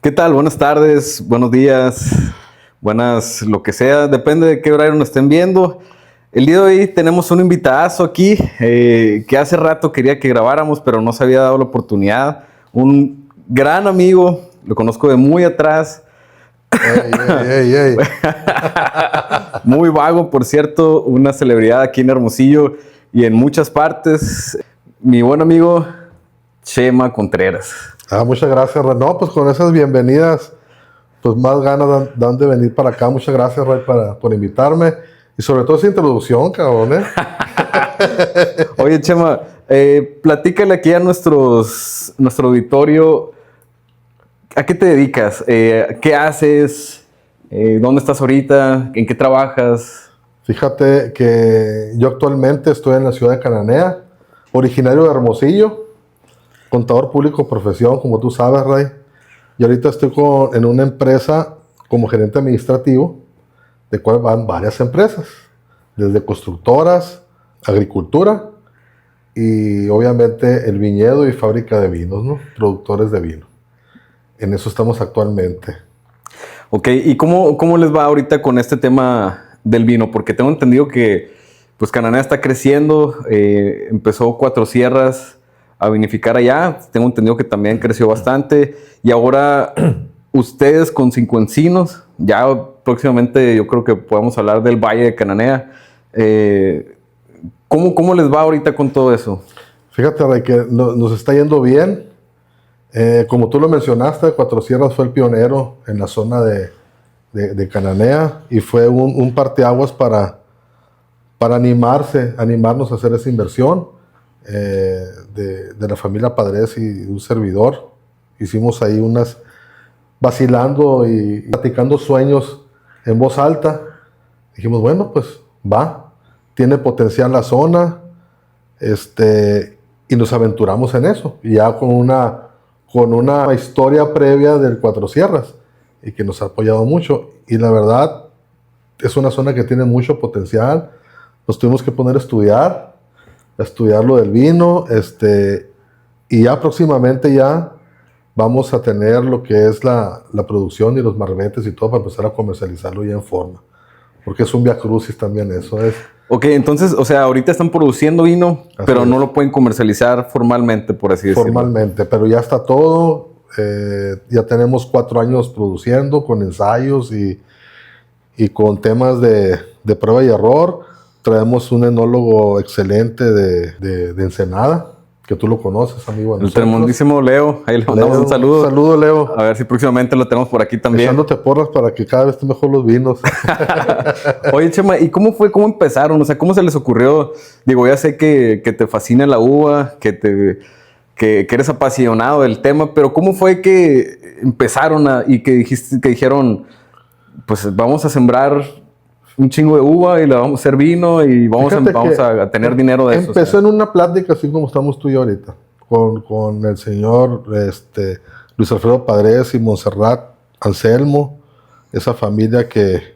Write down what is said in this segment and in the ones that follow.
¿Qué tal? Buenas tardes, buenos días, buenas, lo que sea, depende de qué horario nos estén viendo. El día de hoy tenemos un invitadazo aquí que hace rato quería que grabáramos, pero no se había dado la oportunidad. Un gran amigo, lo conozco de muy atrás. Ey. Muy vago, por cierto, una celebridad aquí en Hermosillo y en muchas partes. Mi buen amigo Chema Contreras. Muchas gracias, Ray. No, pues con esas bienvenidas, pues más ganas dan de venir para acá. Muchas gracias, Ray, por invitarme. Y sobre todo esa introducción, cabrón, ¿eh? Oye, Chema, platícale aquí a nuestro auditorio, ¿a qué te dedicas? ¿Qué haces? ¿Dónde estás ahorita? ¿En qué trabajas? Fíjate que yo actualmente estoy en la ciudad de Cananea, originario de Hermosillo, contador público profesión, como tú sabes, Ray. Y ahorita estoy en una empresa como gerente administrativo, de cual van varias empresas, desde constructoras, agricultura y obviamente el viñedo y fábrica de vinos, ¿no? Productores de vino. En eso estamos actualmente. Ok, ¿y cómo les va ahorita con este tema del vino? Porque tengo entendido que pues Cananea está creciendo, empezó Cuatro Sierras a vinificar allá, tengo entendido que también creció bastante, y ahora ustedes con Cinco Encinos, ya próximamente yo creo que podemos hablar del Valle de Cananea. ¿Cómo les va ahorita con todo eso? Fíjate, Ray, que nos está yendo bien. Como tú lo mencionaste, Cuatro Sierras fue el pionero en la zona de Cananea y fue un parteaguas para animarnos a hacer esa inversión de la familia Padres y un servidor. Hicimos ahí vacilando y platicando sueños en voz alta. Dijimos, bueno, pues tiene potencial la zona, y nos aventuramos en eso, y ya con una historia previa del Cuatro Sierras, y que nos ha apoyado mucho, y la verdad, es una zona que tiene mucho potencial. Nos tuvimos que poner a estudiar lo del vino, y ya próximamente ya vamos a tener lo que es la producción y los marbetes y todo para empezar a comercializarlo ya en forma. Porque es un viacrucis también eso. Ok, entonces, o sea, ahorita están produciendo vino, pero no lo pueden comercializar formalmente, por así decirlo. Formalmente, pero ya está todo. Ya tenemos 4 años produciendo con ensayos y con temas de prueba y error. Traemos un enólogo excelente de Ensenada, que tú lo conoces, amigo. El tremendísimo Leo. Ahí le mandamos un saludo. Saludo, Leo. A ver si próximamente lo tenemos por aquí también. Echándote porras para que cada vez estén mejor los vinos. Oye, Chema, ¿y cómo empezaron? O sea, ¿cómo se les ocurrió? Digo, ya sé que te fascina la uva, que eres apasionado del tema, pero ¿cómo fue que empezaron y que dijeron, pues vamos a sembrar un chingo de uva y le vamos a hacer vino y vamos a tener dinero de eso? Empezó en una plática así como estamos tú y yo ahorita, con el señor Luis Alfredo Padres y Montserrat Anselmo, esa familia que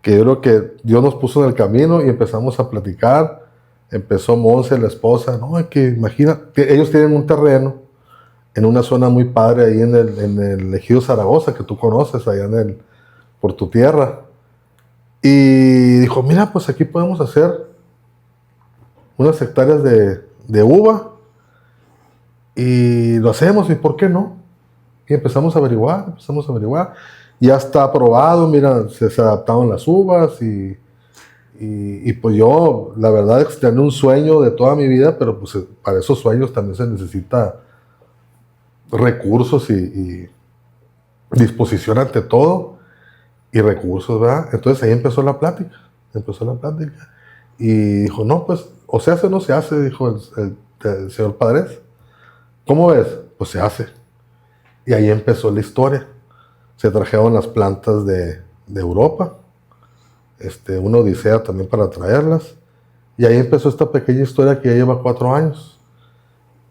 yo creo que Dios nos puso en el camino, y empezamos a platicar. Empezó Monse, la esposa, no, es que imagina, que ellos tienen un terreno en una zona muy padre ahí en el ejido Zaragoza, que tú conoces, allá por tu tierra. Y dijo, mira, pues aquí podemos hacer unas hectáreas de uva, y lo hacemos, ¿y por qué no? Y empezamos a averiguar. Ya está aprobado, mira, se adaptaron las uvas, y pues yo, la verdad es que tenía un sueño de toda mi vida, pero pues para esos sueños también se necesita recursos y disposición ante todo, y recursos, ¿verdad? Entonces ahí empezó la plática, y dijo, no, pues, o se hace o no se hace, dijo el señor Padres. ¿Cómo ves? Pues se hace. Y ahí empezó la historia. Se trajeron las plantas de Europa, una odisea también para traerlas, y ahí empezó esta pequeña historia que ya lleva 4 años,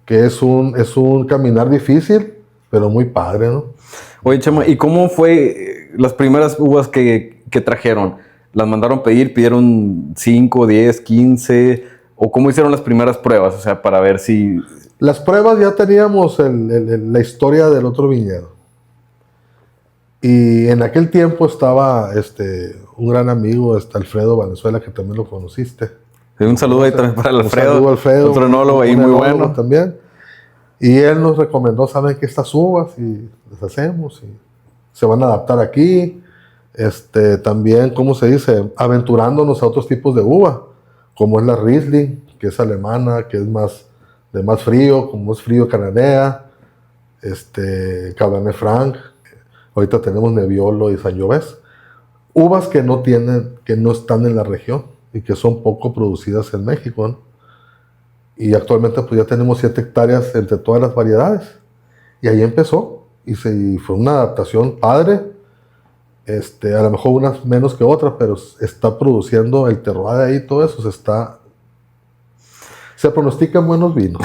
que es un caminar difícil, pero muy padre, ¿no? Oye, Chema, ¿y cómo fue las primeras uvas que trajeron? ¿Las mandaron pedir? ¿Pidieron 5, 10, 15? ¿O cómo hicieron las primeras pruebas? O sea, para ver si... Las pruebas ya teníamos la historia del otro viñedo. Y en aquel tiempo estaba un gran amigo, Alfredo Valenzuela, que también lo conociste. Un saludo ahí también para el Alfredo. Un saludo, Alfredo, otro enólogo ahí muy bueno. También. Y él nos recomendó, ¿saben qué? Estas uvas y las hacemos y se van a adaptar aquí. También, ¿cómo se dice? Aventurándonos a otros tipos de uva, como es la Riesling, que es alemana, que es de más frío, como es frío Cananea, Cabernet Franc. Ahorita tenemos Nebbiolo y Sangiovese. Uvas que no están en la región y que son poco producidas en México, ¿no? Y actualmente pues ya tenemos 7 hectáreas entre todas las variedades. Y ahí empezó. Y fue una adaptación padre. A lo mejor unas menos que otras, pero está produciendo el terroir de ahí, todo eso se pronostican buenos vinos.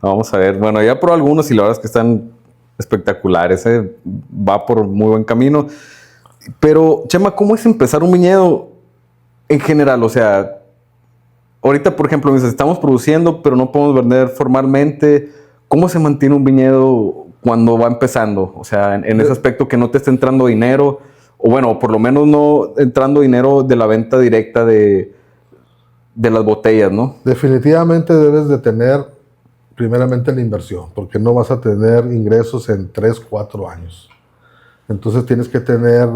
Vamos a ver. Bueno, ya probé algunos y la verdad es que están espectaculares. Va por muy buen camino. Pero, Chema, ¿cómo es empezar un viñedo en general? O sea, ahorita, por ejemplo, estamos produciendo, pero no podemos vender formalmente. ¿Cómo se mantiene un viñedo cuando va empezando? O sea, en ese aspecto que no te esté entrando dinero, o bueno, por lo menos no entrando dinero de la venta directa de las botellas, ¿no? Definitivamente debes de tener primeramente la inversión, porque no vas a tener ingresos en 3, 4 años. Entonces tienes que tener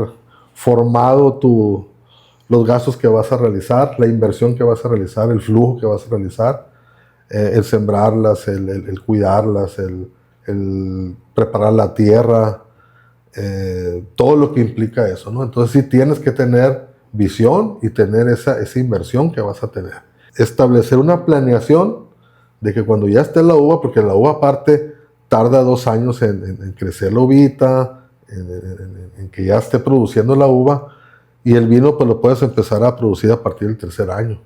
formado los gastos que vas a realizar, la inversión que vas a realizar, el flujo que vas a realizar, el sembrarlas, el cuidarlas, el preparar la tierra, todo lo que implica eso, ¿no? Entonces sí tienes que tener visión y tener esa inversión que vas a tener. Establecer una planeación de que cuando ya esté la uva, porque la uva aparte tarda 2 años en crecer la uvita, en que ya esté produciendo la uva, y el vino pues lo puedes empezar a producir a partir del 3er año.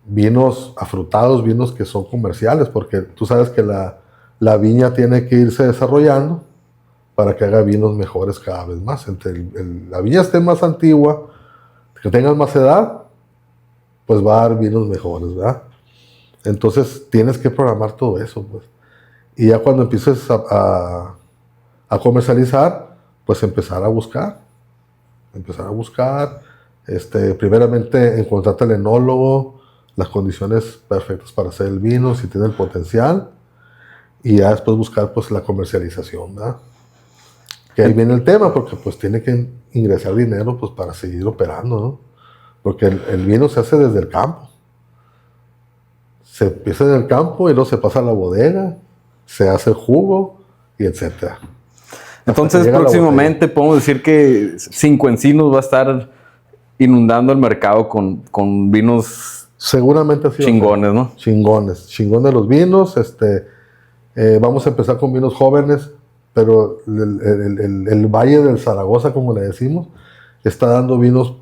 Vinos afrutados, vinos que son comerciales, porque tú sabes que la viña tiene que irse desarrollando para que haga vinos mejores cada vez más. Entre la viña esté más antigua, que tengas más edad, pues va a dar vinos mejores, ¿verdad? Entonces tienes que programar todo eso, pues. Y ya cuando empieces a comercializar, pues empezar a buscar. Primeramente encontrarte al enólogo, las condiciones perfectas para hacer el vino, si tiene el potencial, y ya después buscar pues la comercialización, ¿verdad? Que ahí viene el tema, porque pues tiene que ingresar dinero pues para seguir operando, ¿no? Porque el vino se hace desde el campo. Se empieza en el campo y luego se pasa a la bodega, se hace jugo y etcétera. Entonces, próximamente podemos decir que Cinco Encinos va a estar inundando el mercado con vinos seguramente así chingones, ¿no? Chingones los vinos. Vamos a empezar con vinos jóvenes, pero el Valle del Zaragoza, como le decimos, está dando vinos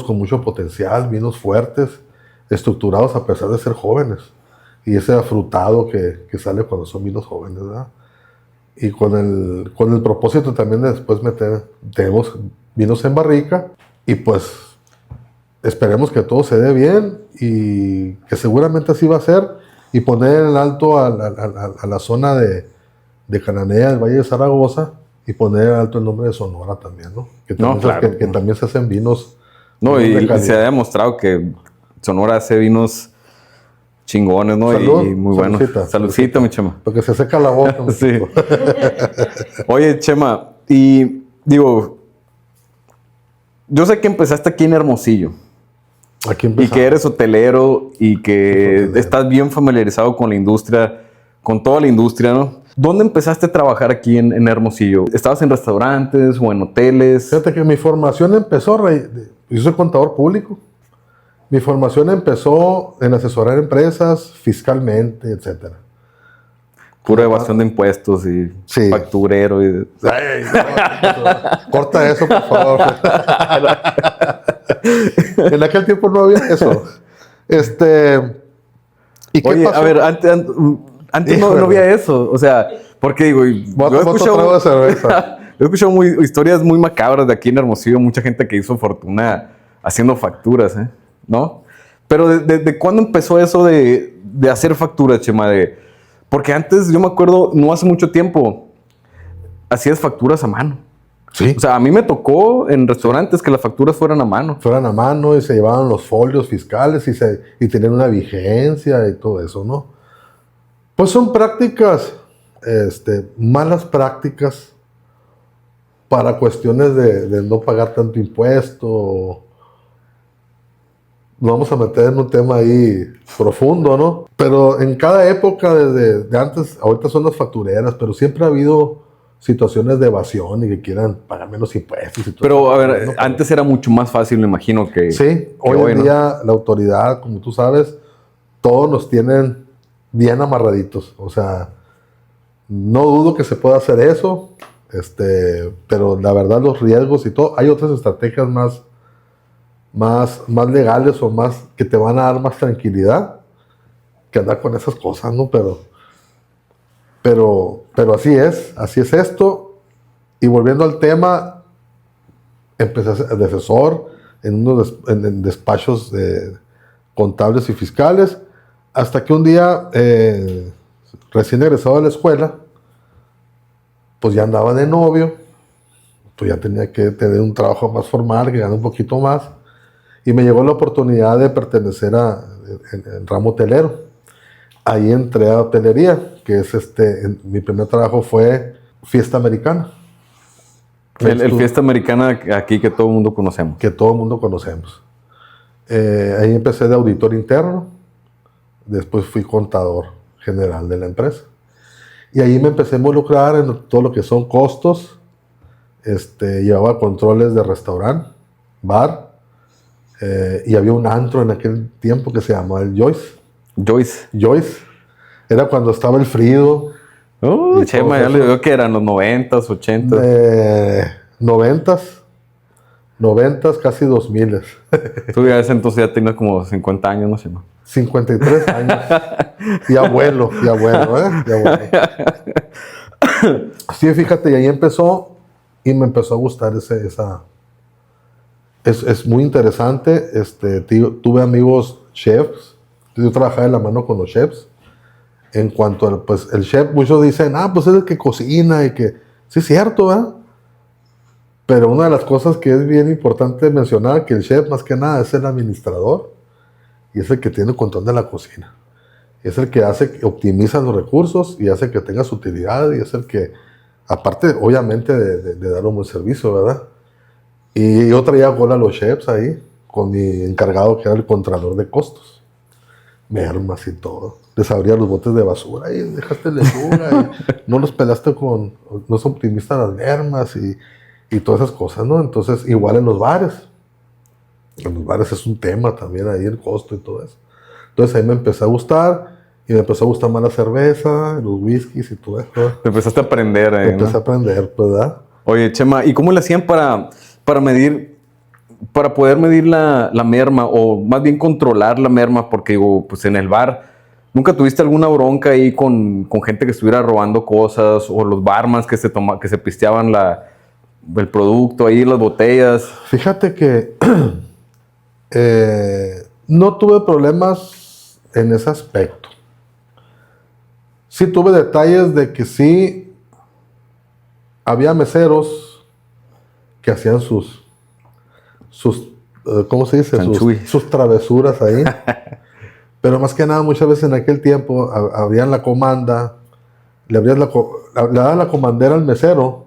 con mucho potencial, vinos fuertes, estructurados a pesar de ser jóvenes. Y ese afrutado que sale cuando son vinos jóvenes, ¿verdad? Y con el propósito también de después tenemos vinos en barrica, y pues esperemos que todo se dé bien y que seguramente así va a ser, y poner en alto a la zona de Cananea, el Valle de Zaragoza, y poner en alto el nombre de Sonora también, ¿no? Que también, claro. que también se hacen vinos. No, y se ha demostrado que Sonora hace vinos chingones, ¿no? Salud, y muy buenos. Saludcita, mi Chema. Porque se seca la boca. Sí. Oye, Chema, y digo, yo sé que empezaste aquí en Hermosillo. Aquí y que eres hotelero y que estás bien familiarizado con la industria, con toda la industria, ¿no? ¿Dónde empezaste a trabajar aquí en Hermosillo? ¿Estabas en restaurantes o en hoteles? Fíjate que mi formación empezó, yo soy contador público. Mi formación empezó en asesorar empresas fiscalmente, etcétera. Pura evasión de impuestos y facturero. Y... Ay, no, corta eso, por favor. En aquel tiempo no había eso. ¿Y qué pasó? A ver, antes no había eso. O sea, porque digo, yo he escuchado historias muy macabras de aquí en Hermosillo, mucha gente que hizo fortuna haciendo facturas, ¿no? Pero ¿de cuándo empezó eso de hacer facturas, Chema? Porque antes, yo me acuerdo, no hace mucho tiempo, hacías facturas a mano. Sí. O sea, a mí me tocó en restaurantes que las facturas fueran a mano. Fueran a mano y se llevaban los folios fiscales y tenían una vigencia y todo eso, ¿no? Pues son prácticas, malas prácticas para cuestiones de no pagar tanto impuesto. Nos vamos a meter en un tema ahí profundo, ¿no? Pero en cada época, desde de antes, ahorita son las factureras, pero siempre ha habido situaciones de evasión y que quieran pagar menos impuestos y todo Pero, eso, a ver, ¿no? antes era mucho más fácil, me imagino, que... Sí, hoy en día la autoridad, como tú sabes, todos nos tienen bien amarraditos. O sea, no dudo que se pueda hacer eso, pero la verdad los riesgos y todo, hay otras estrategias más legales o más que te van a dar más tranquilidad que andar con esas cosas, ¿no? Pero así es esto. Y volviendo al tema, empecé de asesor en despachos contables y fiscales, hasta que un día, recién egresado de la escuela, pues ya andaba de novio, pues ya tenía que tener un trabajo más formal, que ganar un poquito más, y me llegó la oportunidad de pertenecer en ramo hotelero. Ahí entré a hotelería, que es mi primer trabajo fue Fiesta Americana. El Fiesta Americana aquí que todo el mundo conocemos. Que todo el mundo conocemos. Ahí empecé de auditor interno, después fui contador general de la empresa. Y ahí me empecé a involucrar en todo lo que son costos. Llevaba controles de restaurante, bar, y había un antro en aquel tiempo que se llamaba el Joyce. Era cuando estaba el Frido. Chema, ya le digo que eran los 90s, 80s. 90s, casi 2000s. Tú ya ese entonces ya tenías como 50 años, no sé. 53 años. Y abuelo, ¿eh? Y abuelo. Sí, fíjate, y ahí empezó, y me empezó a gustar Es muy interesante. Tuve amigos chefs. Yo trabajaba de la mano con los chefs. En cuanto al, pues, el chef, muchos dicen, pues es el que cocina y que... Sí, es cierto, ¿verdad? Pero una de las cosas que es bien importante mencionar, que el chef más que nada es el administrador y es el que tiene el control de la cocina. Es el que optimiza los recursos y hace que tengas utilidad y es el que, aparte, obviamente, de dar un buen servicio, ¿verdad? Y yo traía a los chefs ahí con mi encargado que era el contralor de costos. Mermas y todo. Les abría los botes de basura y dejaste lechuga y no los pelaste no son optimistas las mermas y todas esas cosas, ¿no? Entonces, igual en los bares. En los bares es un tema también ahí el costo y todo eso. Entonces ahí me empezó a gustar y me empezó a gustar más la cerveza, los whiskies y todo eso. Te empezaste a aprender ahí, Empecé a aprender, pues, ¿verdad? Oye, Chema, ¿y cómo le hacían para poder medir la merma o más bien controlar la merma? Porque digo, pues en el bar, ¿nunca tuviste alguna bronca ahí con gente que estuviera robando cosas o los barmans que se pisteaban el producto ahí, las botellas? Fíjate que no tuve problemas en ese aspecto. Sí tuve detalles de que sí había meseros que hacían sus ¿cómo se dice? Sus travesuras ahí. Pero más que nada, muchas veces en aquel tiempo abrían la comanda, le daban la comandera al mesero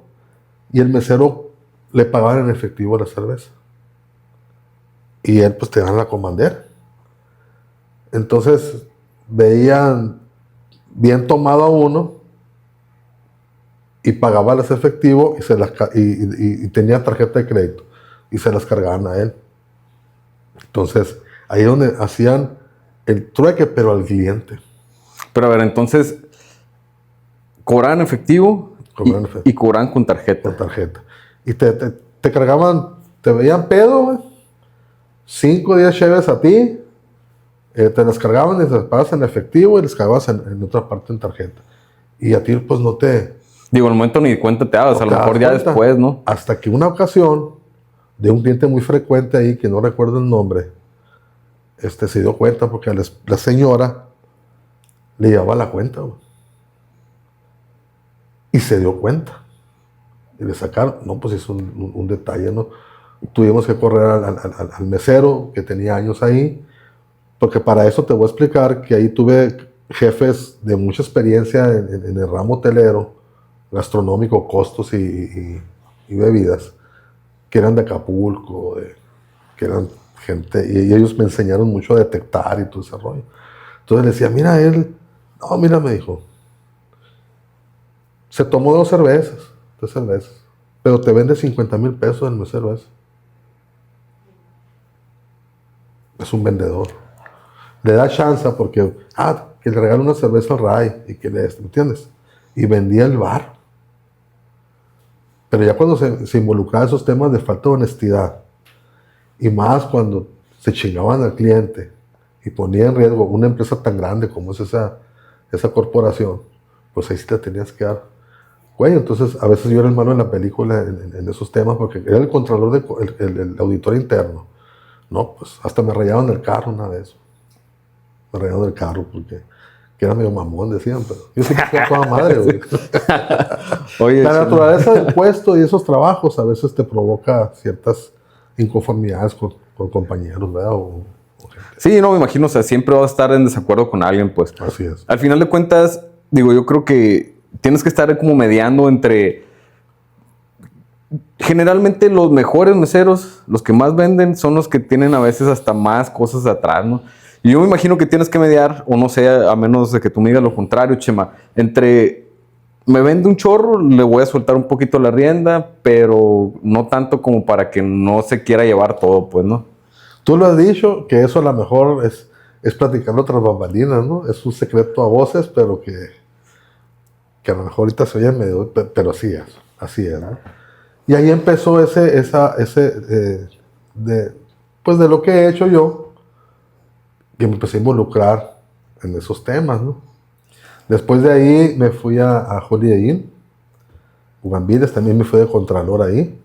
y el mesero le pagaba en efectivo la cerveza. Y él pues te dan la comandera. Entonces veían bien tomado a uno y pagaba las efectivo y tenía tarjeta de crédito y se las cargaban a él. Entonces ahí es donde hacían el trueque, pero al cliente. Pero a ver, entonces cobraban efectivo y cobraban con tarjeta. Con tarjeta. Y te cargaban, te veían pedo, güey. 5 o 10 cheves a ti, te las cargaban y te las pagas en efectivo y les cargabas en otra parte en tarjeta. Y a ti pues no te... Digo, al momento ni cuenta te dabas, a lo mejor ya después, ¿no? Hasta que una ocasión de un cliente muy frecuente ahí, que no recuerdo el nombre, se dio cuenta porque la señora le llevaba la cuenta, güey. Y se dio cuenta. Y le sacaron, no, pues es un detalle, ¿no? Tuvimos que correr al mesero que tenía años ahí, porque para eso te voy a explicar que ahí tuve jefes de mucha experiencia en el ramo hotelero, gastronómico, costos y bebidas, que eran de Acapulco, que eran gente, y ellos me enseñaron mucho a detectar y todo ese rollo. Entonces le decía, mira él, no, mira, me dijo, se tomó 3 cervezas, pero te vende 50,000 pesos el mesero ese. Es un vendedor. Le da chance porque, que le regala una cerveza al Ray y que ¿me entiendes? Y vendía el bar. Pero ya cuando se involucraba esos temas de falta de honestidad, y más cuando se chingaban al cliente y ponía en riesgo una empresa tan grande como es esa corporación, pues ahí sí te tenías que dar. Güey, entonces a veces yo era el malo en la película en esos temas porque era el controlador, el auditor interno. No, pues hasta me rayaron el carro una vez. Me rayaron el carro porque que era medio mamón, decían, pero yo sí que a toda madre, güey. Oye, La naturaleza del puesto y esos trabajos a veces te provoca ciertas inconformidades con compañeros, ¿verdad? O gente. Sí, no, me imagino, o sea, siempre vas a estar en desacuerdo con alguien, pues. Así es. Al final de cuentas, digo, yo creo que tienes que estar como mediando entre... Generalmente los mejores meseros, los que más venden, son los que tienen a veces hasta más cosas atrás, ¿no? Y yo me imagino que tienes que mediar, o no sé, a menos de que tú me digas lo contrario, Chema, entre me vende un chorro, le voy a soltar un poquito la rienda, pero no tanto como para que no se quiera llevar todo, pues, ¿no? Tú lo has dicho, que eso a lo mejor es platicarlo tras bambalinas, ¿no? Es un secreto a voces, pero que a lo mejor ahorita se oye medio, pero así es, ¿no? Y ahí empezó pues de lo que he hecho yo, que me empecé a involucrar en esos temas, ¿no? Después de ahí me fui a Holiday Inn, Bugambilias, también me fui de contralor ahí.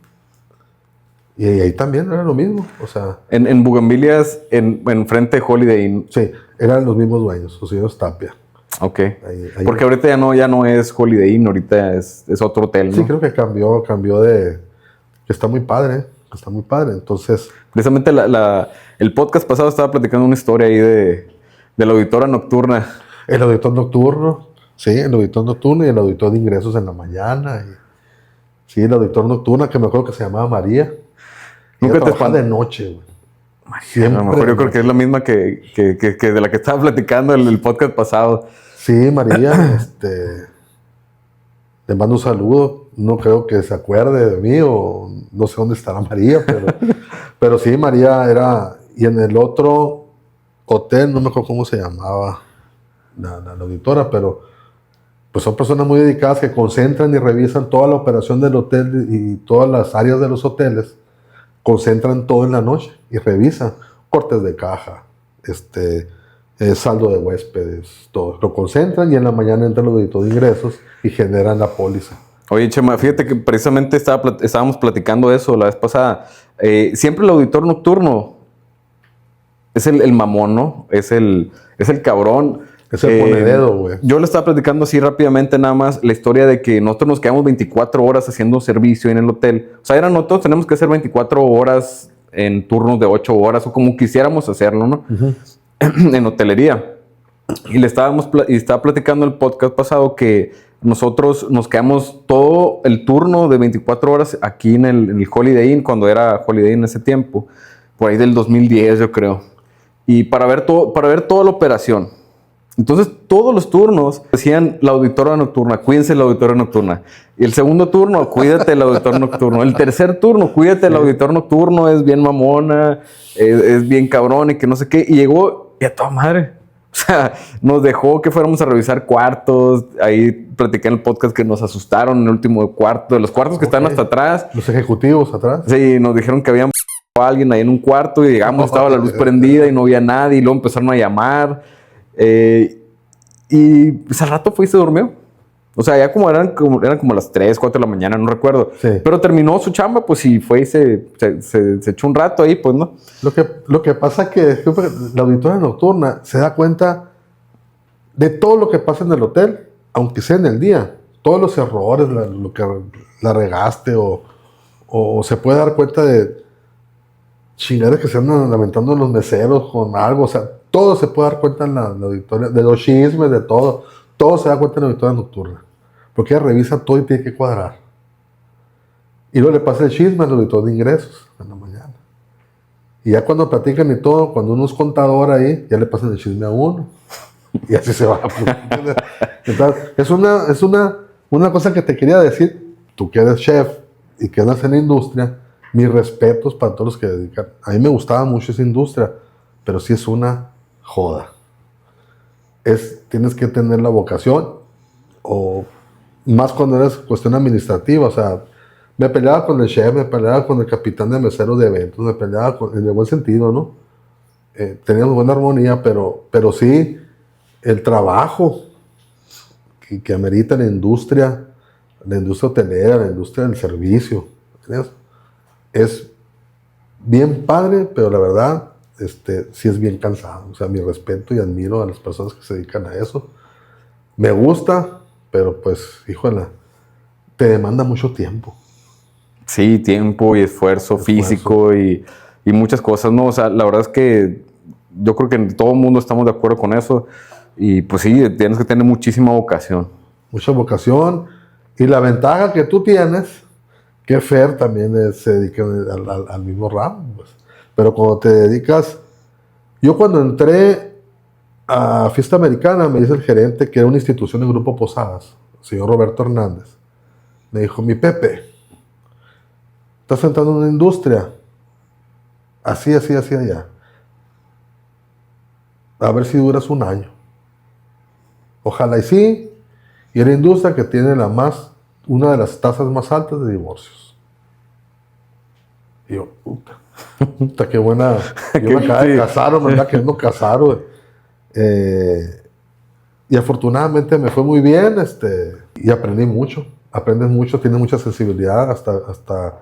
Y ahí también era lo mismo, o sea... En Bugambilias, en frente de Holiday Inn. Sí, eran los mismos dueños, los señores Tapia. Ok. Ahí porque ahorita ya no es Holiday Inn, ahorita es otro hotel, ¿no? Sí, creo que cambió de... Que está muy padre, entonces... Precisamente el podcast pasado estaba platicando una historia ahí de la auditora nocturna. El auditor nocturno, sí, el auditor nocturno y el auditor de ingresos en la mañana. Sí, el auditor nocturno, que me acuerdo que se llamaba María. Nunca te trabajaba de noche, güey. Siempre. A lo mejor yo creo que es la misma que de la que estaba platicando el podcast pasado. Sí, María, le mando un saludo. No creo que se acuerde de mí o no sé dónde estará María, pero sí, María era... Y en el otro hotel, no me acuerdo cómo se llamaba la auditora, pero pues son personas muy dedicadas que concentran y revisan toda la operación del hotel y todas las áreas de los hoteles. Concentran todo en la noche y revisan cortes de caja, saldo de huéspedes, todo. Lo concentran y en la mañana entra el auditor de ingresos y generan la póliza. Oye, Chema, fíjate que precisamente estábamos platicando eso la vez pasada. Siempre el auditor nocturno es el mamón, ¿no? Es el cabrón. Es el ponededo, güey. Yo le estaba platicando así rápidamente nada más la historia de que nosotros nos quedamos 24 horas haciendo servicio en el hotel. O sea, nosotros tenemos que hacer 24 horas en turnos de 8 horas o como quisiéramos hacerlo, ¿no? Uh-huh. En hotelería. Y estaba platicando el podcast pasado que nosotros nos quedamos todo el turno de 24 horas aquí en el Holiday Inn, cuando era Holiday Inn en ese tiempo, por ahí del 2010 yo creo. Y para ver toda la operación. Entonces, todos los turnos decían la auditora nocturna, cuídense la auditora nocturna. Y el segundo turno, cuídate el auditor nocturno. El tercer turno, cuídate el auditor nocturno, es bien mamona, es bien cabrón y que no sé qué. Y llegó y a toda madre. O sea, nos dejó que fuéramos a revisar cuartos. Ahí platiqué en el podcast que nos asustaron en el último cuarto, de los cuartos que están hasta atrás. Los ejecutivos atrás. Sí, nos dijeron que había a alguien ahí en un cuarto y llegamos, estaba la luz prendida y no había nadie. Y luego empezaron a llamar. Y pues al rato fue y se durmió. O sea, ya eran como las 3, 4 de la mañana, no recuerdo. Sí. Pero terminó su chamba, pues, y fue y se echó un rato ahí, pues, ¿no? Lo que pasa es que la auditora nocturna se da cuenta de todo lo que pasa en el hotel, aunque sea en el día. todos los errores, lo que la regaste, o se puede dar cuenta de chingadas que se andan lamentando los meseros con algo, o sea, todo se puede dar cuenta en la auditoría, de los chismes, de todo. Todo se da cuenta en la auditoría nocturna. Porque ella revisa todo y tiene que cuadrar. Y luego le pasa el chisme al auditor de ingresos en la mañana. Y ya cuando platican y todo, cuando uno es contador ahí, ya le pasan el chisme a uno. Y así se va. Entonces, es una cosa que te quería decir. Tú que eres chef y que andas en la industria, mis respetos para todos los que dedican. A mí me gustaba mucho esa industria, pero sí es una joda. Tienes que tener la vocación, o más cuando eres cuestión administrativa. O sea, me peleaba con el chef, me peleaba con el capitán de meseros de eventos, me peleaba en el buen sentido, ¿no? Teníamos buena armonía, pero sí, el trabajo que amerita la industria hotelera, la industria del servicio, ¿entiendes? Es bien padre, pero la verdad, sí es bien cansado. O sea, mi respeto y admiro a las personas que se dedican a eso. Me gusta, pero pues, híjole, te demanda mucho tiempo. Sí, tiempo y esfuerzo físico y muchas cosas, ¿no? O sea, la verdad es que yo creo que todo el mundo estamos de acuerdo con eso. Y pues sí, tienes que tener muchísima vocación. Mucha vocación. Y la ventaja que tú tienes, que Fer también se dedica al mismo ramo. Pues. Pero cuando te dedicas... Yo cuando entré a Fiesta Americana, me dice el gerente, que era una institución del Grupo Posadas, el señor Roberto Hernández. Me dijo, mi Pepe, estás entrando en una industria, así allá. A ver si duras un año. Ojalá y sí. Y es la industria que tiene una de las tasas más altas de divorcios. Y yo, puta, qué buena. Yo me acabé de casar, me andaba queriendo casar, güey. Y afortunadamente me fue muy bien, y aprendí mucho. Aprendes mucho, tienes mucha sensibilidad hasta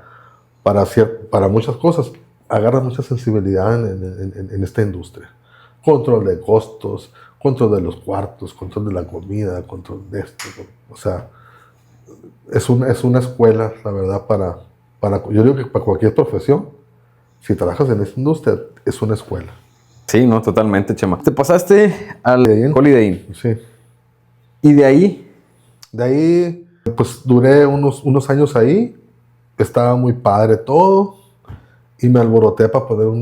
para muchas cosas. Agarras mucha sensibilidad en esta industria. Control de costos, control de los cuartos, control de la comida, control de esto. O sea, es una escuela, la verdad, yo digo que para cualquier profesión, si trabajas en esta industria, es una escuela. Sí, no, totalmente, Chema. Te pasaste al Holiday Inn. Sí. ¿Y de ahí? De ahí, pues duré unos años ahí. Estaba muy padre todo. Y me alboroté para poner un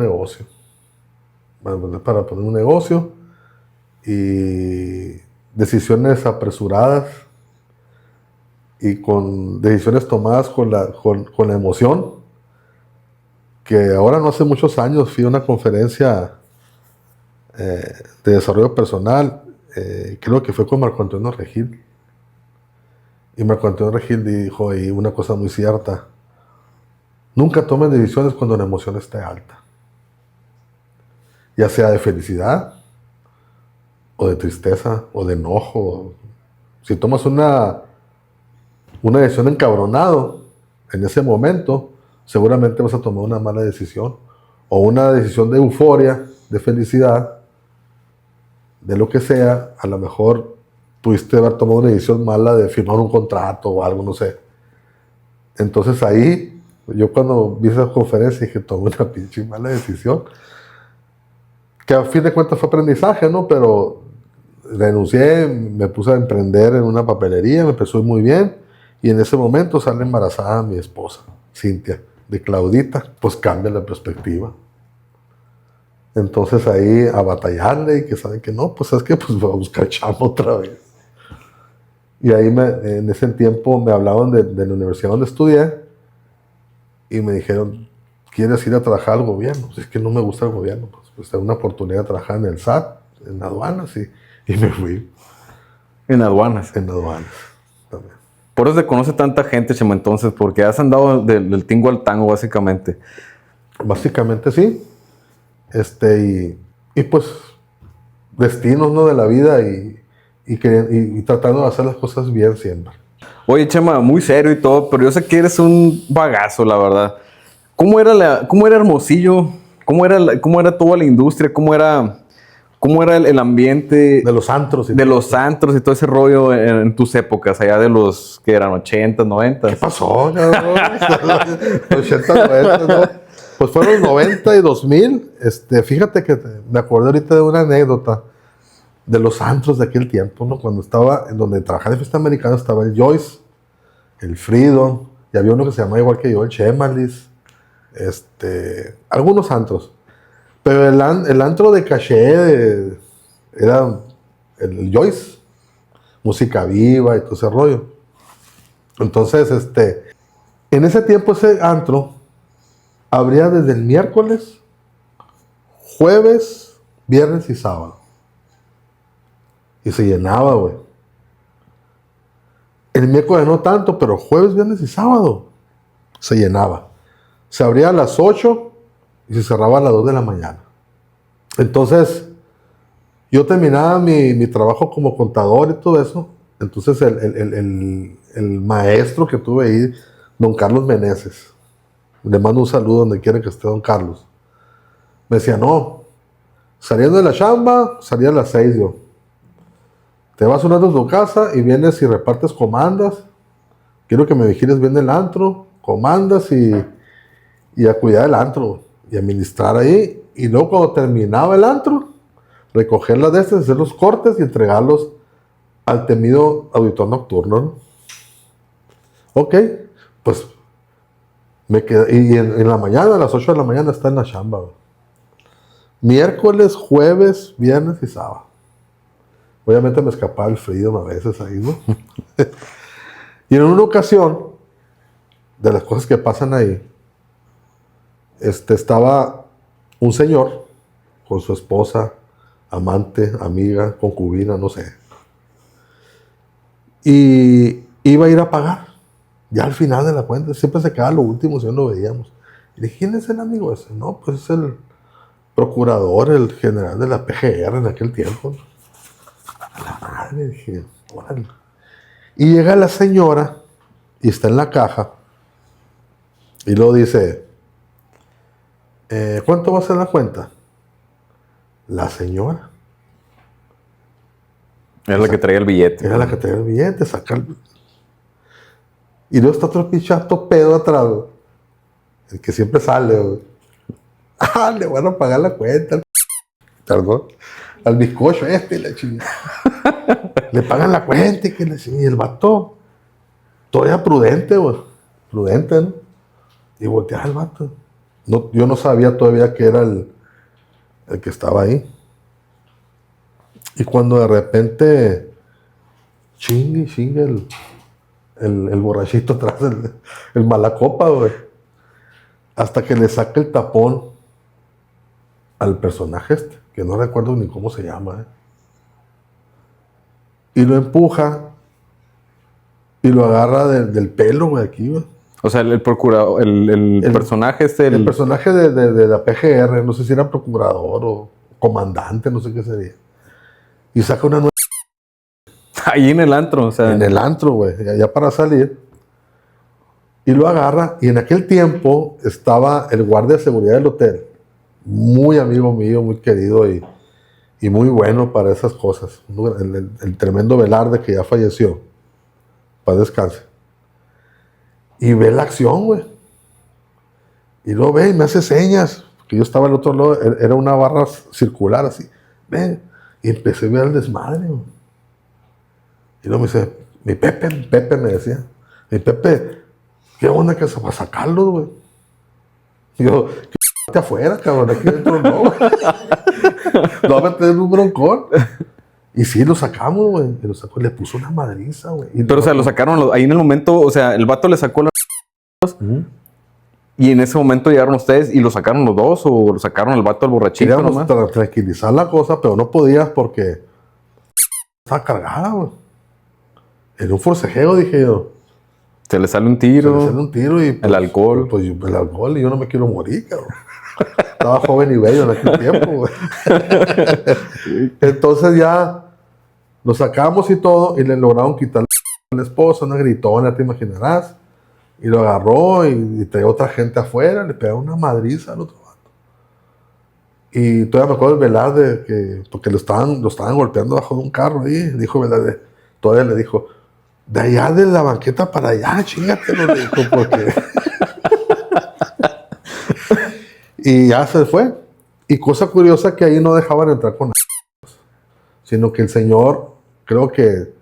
negocio. Y decisiones apresuradas y con decisiones tomadas con la emoción, que ahora no hace muchos años fui a una conferencia de desarrollo personal, creo que fue con Marco Antonio Regil, y Marco Antonio Regil dijo ahí una cosa muy cierta: nunca tomen decisiones cuando la emoción esté alta, ya sea de felicidad o de tristeza o de enojo. Si tomas una decisión encabronado en ese momento, seguramente vas a tomar una mala decisión, o una decisión de euforia, de felicidad, de lo que sea. A lo mejor pudiste haber tomado una decisión mala de firmar un contrato o algo, no sé. Entonces ahí, yo cuando vi esa conferencia dije, tomé una pinche mala decisión, que a fin de cuentas fue aprendizaje, ¿no? Pero renuncié, me puse a emprender en una papelería, me empezó muy bien, y en ese momento sale embarazada mi esposa, Cintia, de Claudita. Pues cambia la perspectiva. Entonces ahí a batallarle, y que saben que no, pues es que pues voy a buscar chamba otra vez. Y ahí en ese tiempo me hablaban de la universidad donde estudié, y me dijeron, ¿quieres ir a trabajar al gobierno? Pues es que no me gusta el gobierno. Pues tengo una oportunidad de trabajar en el SAT, en aduanas, y me fui. En aduanas. En aduanas también. Por eso te conoce tanta gente, Chema, entonces, porque has andado del tingo al tango, básicamente. Básicamente sí. Y pues, destinos, ¿no?, de la vida, y tratando de hacer las cosas bien siempre. Oye, Chema, muy serio y todo, pero yo sé que eres un bagazo, la verdad. ¿Cómo era Hermosillo? ¿Cómo era toda la industria? ¿Cómo era ¿Cómo era el ambiente De los antros. de los antros y todo ese rollo en tus épocas, allá de los que eran 80, 90? ¿Qué pasó, cabrón? 80, 90, ¿no? Pues fueron 90 y 2000. Fíjate que me acuerdo ahorita de una anécdota de los antros de aquel tiempo, ¿no? Cuando estaba, en donde trabajaba en fiesta americana, estaba el Joyce, el Freedom, y había uno que se llamaba igual que yo, el Chemalis, algunos antros. Pero el antro de caché era el Joyce, música viva y todo ese rollo. Entonces, en ese tiempo ese antro abría desde el miércoles, jueves, viernes y sábado. Y se llenaba, güey. El miércoles no tanto, pero jueves, viernes y sábado se llenaba. Se abría a las 8 y se cerraba a las 2 de la mañana. Entonces, yo terminaba mi trabajo como contador y todo eso. Entonces, el maestro que tuve ahí, don Carlos Meneses, le mando un saludo donde quiera que esté don Carlos, me decía, no, saliendo de la chamba, salía a las 6 yo. Te vas un rato a tu casa y vienes y repartes comandas. Quiero que me vigiles bien el antro, comandas y a cuidar el antro y administrar ahí. Y luego cuando terminaba el antro, recoger las de estas, hacer los cortes y entregarlos al temido auditor nocturno, ¿no? Ok, pues me quedé, y en la mañana, a las 8 de la mañana está en la chamba, güey. Miércoles, jueves, viernes y sábado. Obviamente me escapaba el frío a veces ahí, ¿no? Y en una ocasión, de las cosas que pasan ahí, estaba un señor con su esposa, amante, amiga, concubina, no sé. Y iba a ir a pagar. Ya al final de la cuenta, siempre se quedaba lo último si no lo veíamos. Y dije, ¿quién es el amigo ese? No, pues es el procurador, el general de la PGR en aquel tiempo. A la madre, dije, órale. Y llega la señora y está en la caja y luego dice, ¿cuánto va a ser la cuenta? La señora. Era la que traía el billete. Era la que traía el billete, saca el... Y luego está otro pichato pedo atrás, güey. El que siempre sale, güey. Ah, le van a pagar la cuenta. Perdón. Al bizcocho la chingada. Le pagan la cuenta y que le y el vato. Todavía prudente, güey. Prudente, ¿no? Y voltea al vato. No, yo no sabía todavía que era el que estaba ahí. Y cuando de repente chingue el borrachito atrás, el malacopa, güey. Hasta que le saca el tapón al personaje que no recuerdo ni cómo se llama, y lo empuja y lo agarra del pelo, güey, aquí, güey. O sea, el procurador, el personaje El personaje de la PGR, no sé si era procurador o comandante, no sé qué sería. Y saca una nueva... Ahí en el antro, o sea. En el antro, güey, ya para salir. Y lo agarra, y en aquel tiempo estaba el guardia de seguridad del hotel, muy amigo mío, muy querido y muy bueno para esas cosas. El tremendo Velarde que ya falleció, para descanse. Y ve la acción, güey. Y luego ve y me hace señas, que yo estaba al otro lado, era una barra circular así. Ven, y empecé a ver el desmadre, güey. Y luego me dice, mi Pepe me decía, mi Pepe, ¿qué onda que se va a sacarlo, güey? Y yo, ¿qué afuera, cabrón? Aquí dentro no, güey. No va a tener un broncón. Y sí, lo sacamos, güey. Y lo sacó, le puso una madriza, güey. Pero, o sea, lo sacaron ahí en el momento, o sea, el vato le sacó las... Y en ese momento llegaron ustedes y lo sacaron los dos, o lo sacaron el vato al borrachito. Queríamos tranquilizar la cosa, pero no podías porque estaba cargada, güey. En un forcejeo, dije yo. Se le sale un tiro. Se le sale un tiro y... Pues, el alcohol. Pues el alcohol, y yo no me quiero morir, cabrón. Estaba joven y bello en aquel tiempo, güey. Entonces ya lo sacamos y todo, y le lograron quitar a la esposa, una gritona, te imaginarás. Y lo agarró y traía otra gente afuera, le pegó una madriza al otro vato. Y todavía me acuerdo de Velarde, porque lo estaban golpeando bajo de un carro ahí. Dijo Velarde, todavía le dijo, de allá de la banqueta para allá, chingatelo, le dijo, porque... Y ya se fue. Y cosa curiosa que ahí no dejaban entrar con nada, sino que el señor, creo que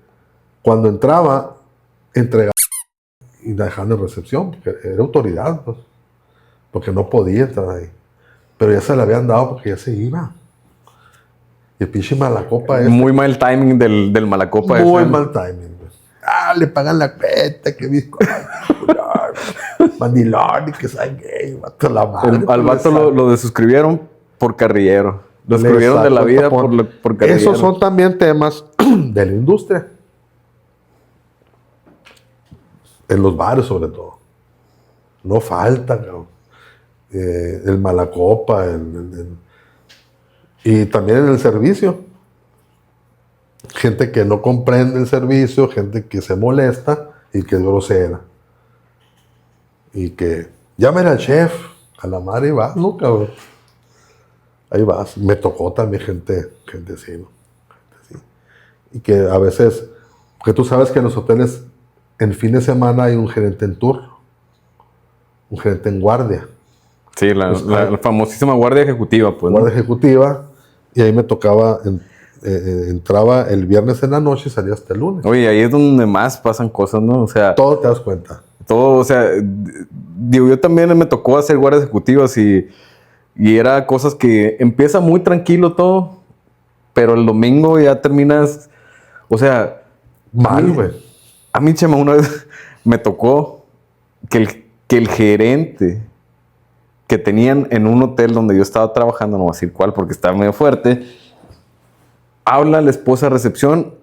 cuando entraba, entregaba y la dejaban en recepción, porque era autoridad, pues, porque no podía entrar ahí. Pero ya se la habían dado porque ya se iba. Y el pinche Malacopa es... Muy mal timing del Malacopa. Muy mal timing. Pues. Le pagan la cuenta, que visco. Mandilón y que sabe qué. La madre, Al vato lo desuscribieron por carrillero. Lo excluyeron de la vida por carrillero. Esos son también temas de la industria. En los bares, sobre todo. No falta, cabrón. El Malacopa, y también en el servicio. Gente que no comprende el servicio, gente que se molesta y que es grosera. Y que llamen al chef, a la madre y vas, ¿no, cabrón? Ahí vas. Me tocó también gente así, ¿no? Y que a veces, porque tú sabes que en los hoteles, en fin de semana hay un gerente en tour, un gerente en guardia. Sí, la famosísima guardia ejecutiva, pues. Guardia ejecutiva, y ahí me tocaba, entraba el viernes en la noche y salía hasta el lunes. Oye, ahí es donde más pasan cosas, ¿no? O sea, todo te das cuenta. Todo, o sea, digo, yo también me tocó hacer guardias ejecutivas y era cosas que empieza muy tranquilo todo, pero el domingo ya terminas, o sea... Mal, güey. A mí, Chema, una vez me tocó que el gerente que tenían en un hotel donde yo estaba trabajando, no voy a decir cuál porque estaba medio fuerte, habla a la esposa de recepción,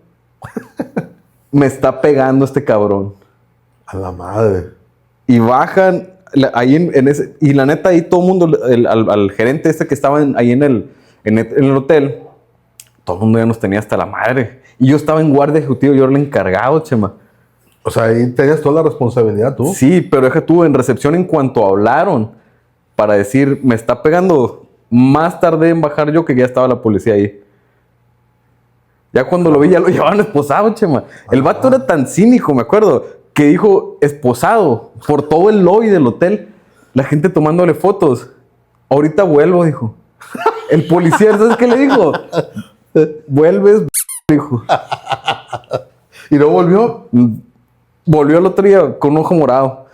me está pegando este cabrón. A la madre. Y bajan ahí en ese... Y la neta, ahí todo el mundo, al gerente este que estaba ahí en el hotel, todo el mundo ya nos tenía hasta la madre. Y yo estaba en guardia ejecutivo, yo era el encargado, Chema. O sea, ahí tenías toda la responsabilidad tú. Sí, pero deja tú, en recepción, en cuanto hablaron para decir, me está pegando, más tardé en bajar yo que ya estaba la policía ahí. Ya cuando lo vi, ya lo llevaban esposado, Chema. El vato era tan cínico, me acuerdo, que dijo esposado por todo el lobby del hotel. La gente tomándole fotos. Ahorita vuelvo, dijo. El policía, ¿sabes qué le dijo? Vuelves, dijo. ¿Y no volvió? Volvió el otro día con un ojo morado.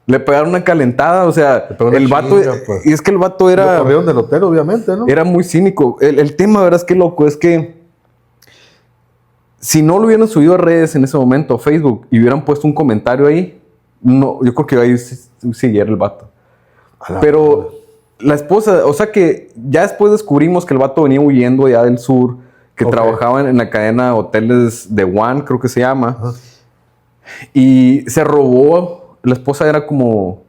Le pegaron una calentada, o sea, el vato... Pues. Y es que el vato era... Lo corrieron del hotel, obviamente, ¿no? Era muy cínico. El tema, ¿verdad? Es que loco, es que... Si no lo hubieran subido a redes en ese momento, a Facebook, y hubieran puesto un comentario ahí, no, yo creo que ahí siguiera el vato. Pero la esposa, o sea que ya después descubrimos que el vato venía huyendo ya del sur, que trabajaba en la cadena de hoteles de One, creo que se llama, y se robó, la esposa era como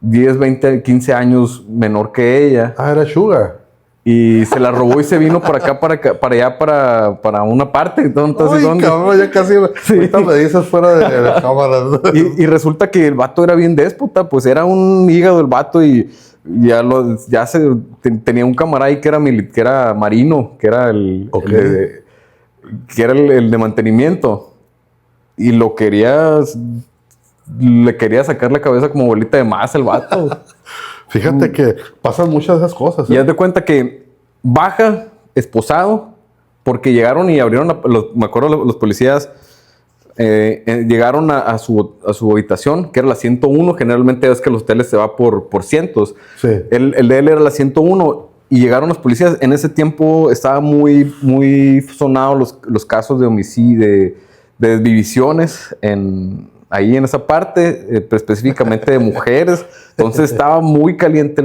10, 20, 15 años menor que ella. Ah, era Sugar. Y se la robó y se vino para acá, para allá, para una parte. Entonces, uy, cabrón, ya casi... Sí. Ahorita me dices fuera de la cámara. Y resulta que el vato era bien déspota. Pues era un hígado el vato y tenía un camarada ahí que era marino, que era el de mantenimiento. Y le quería sacar la cabeza como bolita de masa el vato. Fíjate que pasan muchas de esas cosas. Y haz de cuenta que baja esposado porque llegaron y abrieron, me acuerdo los policías llegaron a su habitación, que era la 101. Generalmente es que los hoteles se va por cientos. Sí. El de él era la 101 y llegaron los policías. En ese tiempo estaba muy, muy sonados los casos de homicidio, de desvivisiones ahí en esa parte, específicamente de mujeres. Entonces estaba muy caliente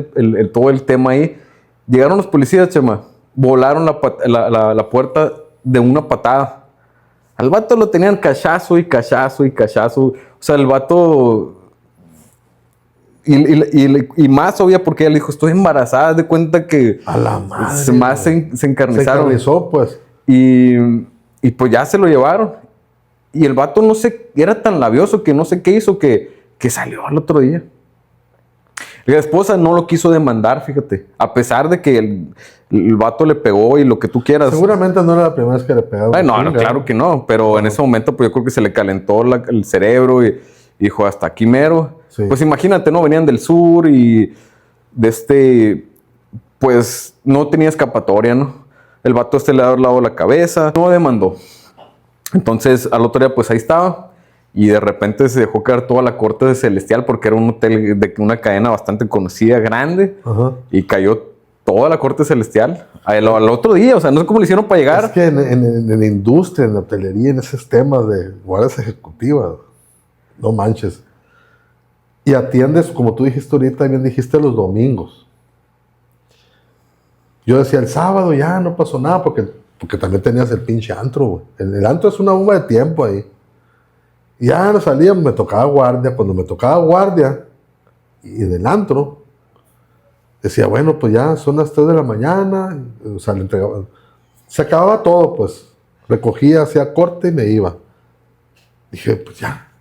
todo el tema ahí. Llegaron los policías, Chema, volaron la puerta de una patada. Al vato lo tenían cachazo y cachazo y cachazo. O sea, el vato... Y más obvia porque ella le dijo, estoy embarazada. De cuenta que... A la madre. Más se encarnizaron. Se encarnizó, pues. Y pues ya se lo llevaron. Y el vato no sé, era tan labioso que no sé qué hizo que salió al otro día. La esposa no lo quiso demandar, fíjate. A pesar de que el vato le pegó y lo que tú quieras. Seguramente no era la primera vez que le pegaba. Ay, no, claro que no. Pero en ese momento, pues yo creo que se le calentó el cerebro y dijo, hasta aquí mero. Sí. Pues imagínate, ¿no? Venían del sur y pues no tenía escapatoria, ¿no? El vato le ha dado la cabeza. No demandó. Entonces, al otro día, pues ahí estaba. Y de repente se dejó caer toda la corte de Celestial porque era un hotel de una cadena bastante conocida, grande. Ajá. Y cayó toda la corte celestial al otro día. O sea, no sé cómo le hicieron para llegar. Es que en la industria, en la hotelería, en esos temas de guardias ejecutivas, no manches. Y atiendes, como tú dijiste ahorita, bien dijiste, los domingos. Yo decía, el sábado ya no pasó nada porque también tenías el pinche antro, güey. El antro es una bomba de tiempo ahí. Y ya no salía, me tocaba guardia. Cuando me tocaba guardia y del antro, decía, bueno, pues ya son las 3 de la mañana. O sea, le entregaba. Se acababa todo, pues. Recogía, hacía corte y me iba. Dije, pues ya,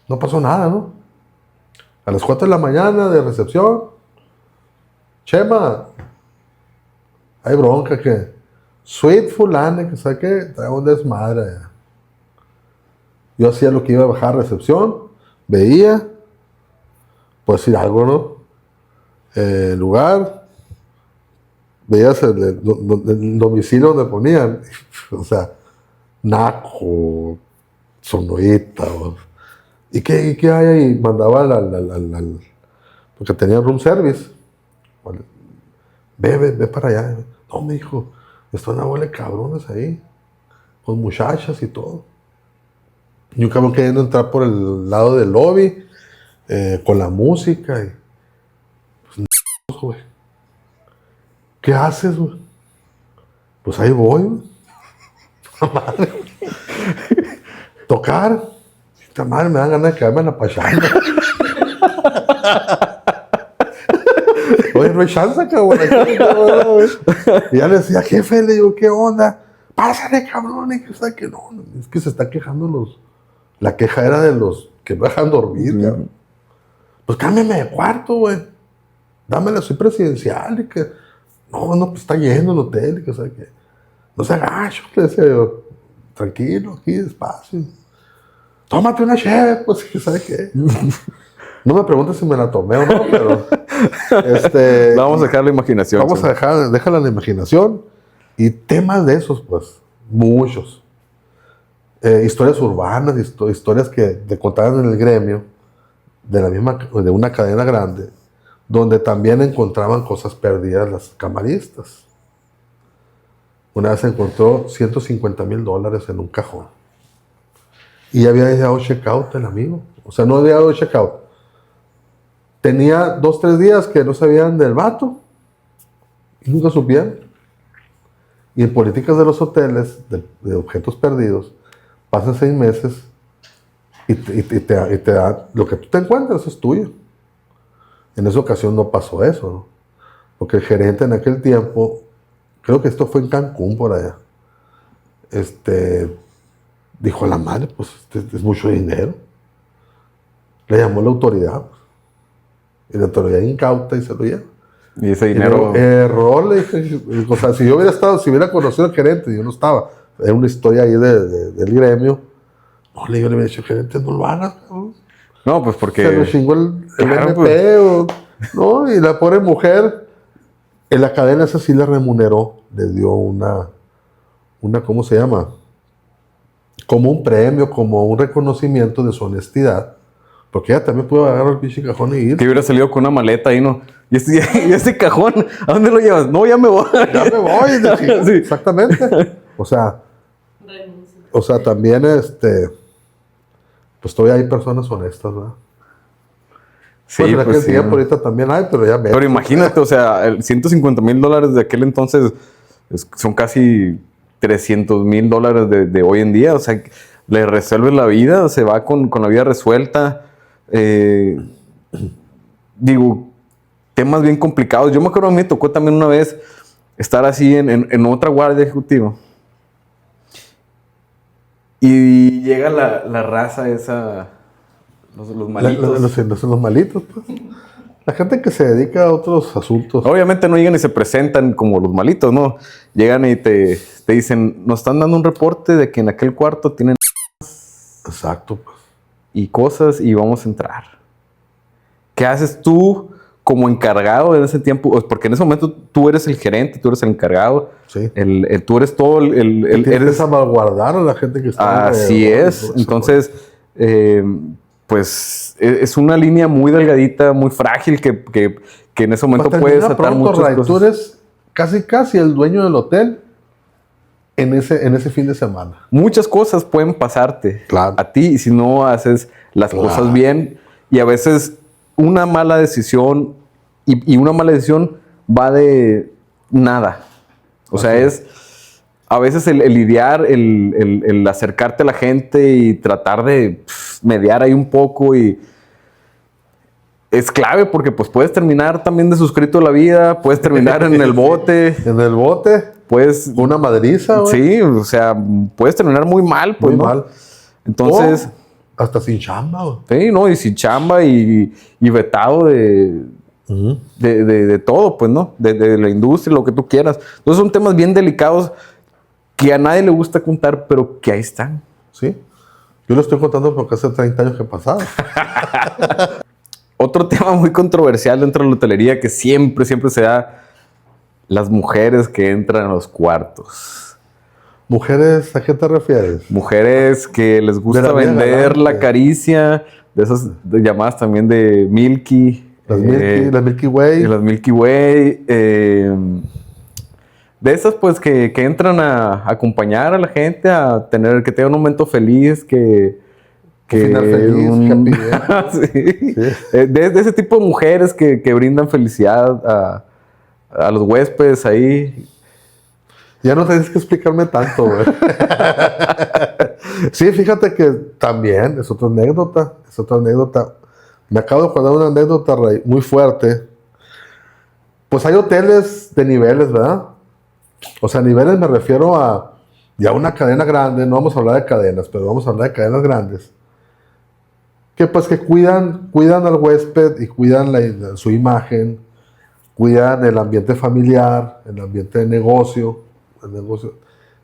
no pasó nada, ¿no? A las 4 de la mañana de recepción, Chema, hay bronca que Sweet fulana, que sabe que trae un desmadre allá. Yo hacía lo que iba a bajar a recepción, veía, pues decir algo, ¿no? El lugar, veías el domicilio donde ponían, o sea, naco, sonoita, ¿y qué hay ahí? Mandaba porque tenía room service. Vale. Ve para allá. No, me dijo, están una bola de cabrones ahí, con muchachas y todo. Y un cabrón queriendo entrar por el lado del lobby, con la música. Y, pues, güey. ¿Qué haces, güey? Pues ahí voy, güey. Madre. Tocar. Esta madre me dan ganas de quedarme en la pachanga. Oye, no hay chance, cabrón. Y ya le decía, jefe, le digo, ¿qué onda? Pásale, cabrón. Y que está que no, es que se está quejando la queja era de los que no dejan dormir, cabrón. Pues cámbiame de cuarto, güey. Dámela, soy presidencial. Y que, no, pues está lleno el hotel. Y que, o sea, que no se agacho, le decía yo. Tranquilo, aquí, despacio. Tómate una cheve, pues, ¿sabes qué? No me preguntes si me la tomé o no, pero... Vamos a dejar la imaginación. Vamos a déjala la imaginación. Y temas de esos, pues, muchos. Historias urbanas, historias que te contaban en el gremio, de una cadena grande, donde también encontraban cosas perdidas las camaristas. Una vez encontró $150,000 en un cajón. Y había dado checkout el amigo. O sea, no había dado checkout. Tenía 2, 3 días que no sabían del vato. Y nunca supieron. Y en políticas de los hoteles, de objetos perdidos, pasan 6 meses y te da lo que tú te encuentras, es tuyo. En esa ocasión no pasó eso, ¿no? Porque el gerente en aquel tiempo, creo que esto fue en Cancún por allá, dijo a la madre, pues es mucho dinero. Le llamó la autoridad, pues, y la autoridad incauta y se lo lleva. Y ese dinero... Error, le dije. O sea, si hubiera conocido al gerente, yo no estaba. Era una historia ahí del gremio. No, le hubiera dicho, gerente, no lo hagas, cabrón. No, pues porque... Se lo chingó el Claro, MP, ¿no? Y la pobre mujer, en la cadena esa sí la remuneró. Le dio una, ¿cómo se llama? Como un premio, como un reconocimiento de su honestidad. Porque ella también pudo agarrar el pinche cajón y ir. Que hubiera salido con una maleta ahí, ¿no? ¿Y este cajón? ¿A dónde lo llevas? No, ya me voy. Ya me voy. Sí. Exactamente. O sea, también pues todavía hay personas honestas, ¿verdad? Sí, pues en aquel sí, tiempo ahorita también hay, pero ya Pero imagínate, o sea, el $150,000 de aquel entonces son casi $300,000 de hoy en día. O sea, le resuelve la vida, se va con la vida resuelta. Digo, temas bien complicados. Yo me acuerdo, a mí me tocó también una vez estar así en otra guardia ejecutiva. Y llega la raza esa, los malitos. Los malitos, pues. La gente que se dedica a otros asuntos. Obviamente no llegan y se presentan como los malitos, ¿no? Llegan y te dicen, nos están dando un reporte de que en aquel cuarto tienen Exacto, pues. y cosas y vamos a entrar. ¿Qué haces tú como encargado en ese tiempo? Pues porque en ese momento tú eres el gerente, tú eres el encargado. Sí. Tú eres todo Tienes que eres salvaguardar a la gente que está así alrededor, es. todo eso, Entonces, pues es una línea muy delgadita, muy frágil que en ese momento pues puedes termina atar pronto, muchas Ray. cosas. Tú eres casi el dueño del hotel en ese fin de semana. Muchas cosas pueden pasarte Claro. a ti si no haces las Claro. cosas bien. Y a veces una mala decisión y una mala decisión va de nada. O sea, es a veces el lidiar, el acercarte a la gente y tratar de mediar ahí un poco y es clave porque pues puedes terminar también de suscrito a la vida, puedes terminar en el bote, En el bote, puedes... una madriza, güey. Sí, o sea, puedes terminar muy mal, pues, Muy ¿no? mal. Entonces, O hasta sin chamba, güey. sí, ¿no? Y sin chamba y vetado de todo, pues, ¿no? De la industria, lo que tú quieras. Entonces son temas bien delicados que a nadie le gusta contar, pero que ahí están. Sí. Yo lo estoy contando porque hace 30 años que pasaron. Otro tema muy controversial dentro de la hotelería que siempre se da, las mujeres que entran a los cuartos. Mujeres, ¿a qué te refieres? Mujeres que les gusta De la vida vender galante. la caricia, de esas llamadas también de Milky. Las Milky Way. Las Milky Way. De esas pues que entran a acompañar a la gente, a tener que tengan un momento feliz, que final feliz, happy day. sí. Sí. De ese tipo de mujeres que brindan felicidad a los huéspedes ahí. Ya no tienes que explicarme tanto, güey. Sí, fíjate que también es otra anécdota. Me acabo de acordar una anécdota, Ray, muy fuerte. Pues hay hoteles de niveles, ¿verdad? O sea, niveles me refiero a ya una cadena grande. No vamos a hablar de cadenas, pero vamos a hablar de cadenas grandes. Que pues que cuidan al huésped y cuidan su imagen, cuidan el ambiente familiar, el ambiente de negocio.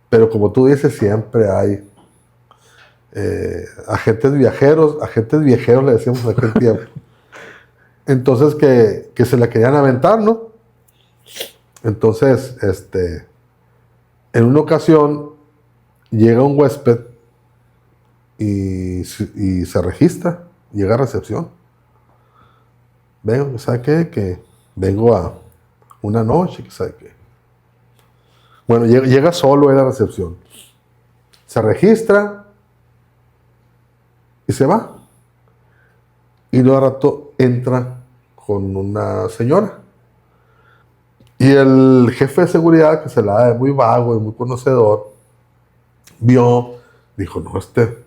Pero como tú dices, siempre hay agentes viajeros le decíamos en aquel tiempo. Entonces que se la querían aventar, ¿no? Entonces, en una ocasión llega un huésped y se registra, llega a recepción. Vengo, ¿sabe qué? Que vengo a una noche, ¿sabe qué? Bueno, llega solo a la recepción. Se registra y se va. Y luego al rato entra con una señora. Y el jefe de seguridad, que se la da de muy vago y muy conocedor, dijo, no,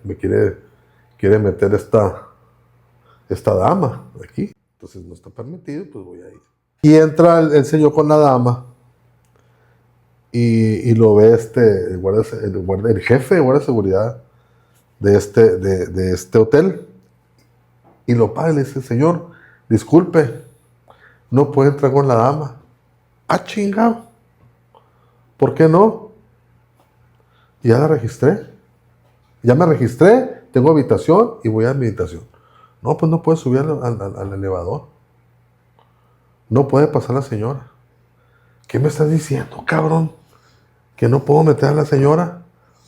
me quiere meter esta dama aquí. Entonces no está permitido, pues voy a ir. Y entra el señor con la dama. Y lo ve el jefe de guardia de seguridad de este hotel. Y lo paga y le dice, señor, disculpe, no puede entrar con la dama. Ah, chingado. ¿Por qué no? Ya la registré. Ya me registré, tengo habitación y voy a mi habitación. No, pues no puede subir al elevador. No puede pasar la señora. ¿Qué me estás diciendo, cabrón? ¿Que no puedo meter a la señora?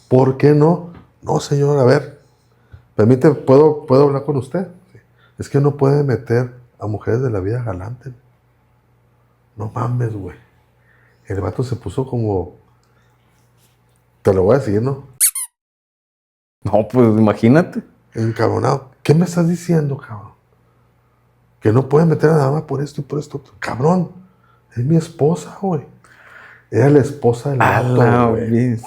¿Por qué no? No, señor, a ver. Permíteme, ¿puedo hablar con usted? Sí. Es que no puede meter a mujeres de la vida galante. No mames, güey. El vato se puso como... Te lo voy a decir, ¿no? No, pues imagínate. Encabronado. ¿Qué me estás diciendo, cabrón? Que no puede meter a la dama por esto y por esto. Cabrón, es mi esposa, güey. Era la esposa del vato, güey.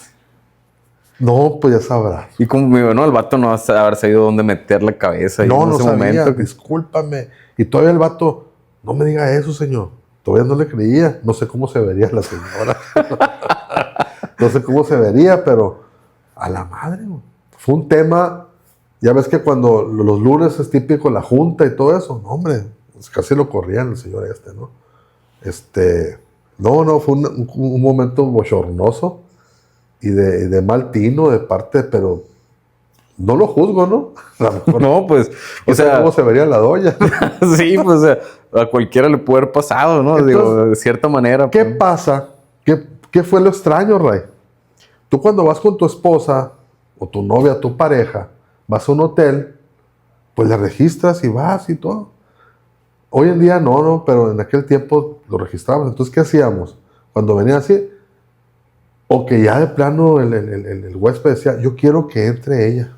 No, pues ya sabrás. Y como no, el vato no va a haber sabido dónde meter la cabeza. No, en no ese sabía, momento. Discúlpame. Y todavía el vato, no me diga eso, señor. Todavía no le creía. No sé cómo se vería la señora. No sé cómo se vería, pero a la madre, güey. Fue un tema, ya ves que cuando los lunes es típico la junta y todo eso. No, hombre, pues casi lo corrían el señor ¿no? No, fue un momento bochornoso y de mal tino de parte, pero no lo juzgo, ¿no? A lo mejor, No, pues, o sea, cómo se vería la doña. sí, pues, o sea, a cualquiera le puede haber pasado, ¿no? Entonces, digo, de cierta manera. ¿qué pues. pasa? ¿Qué fue lo extraño, Ray? Tú cuando vas con tu esposa o tu novia, tu pareja, vas a un hotel, pues le registras y vas y todo. Hoy en día no, pero en aquel tiempo lo registramos. Entonces, ¿qué hacíamos? Cuando venía así, o que ya de plano el huésped decía, yo quiero que entre ella,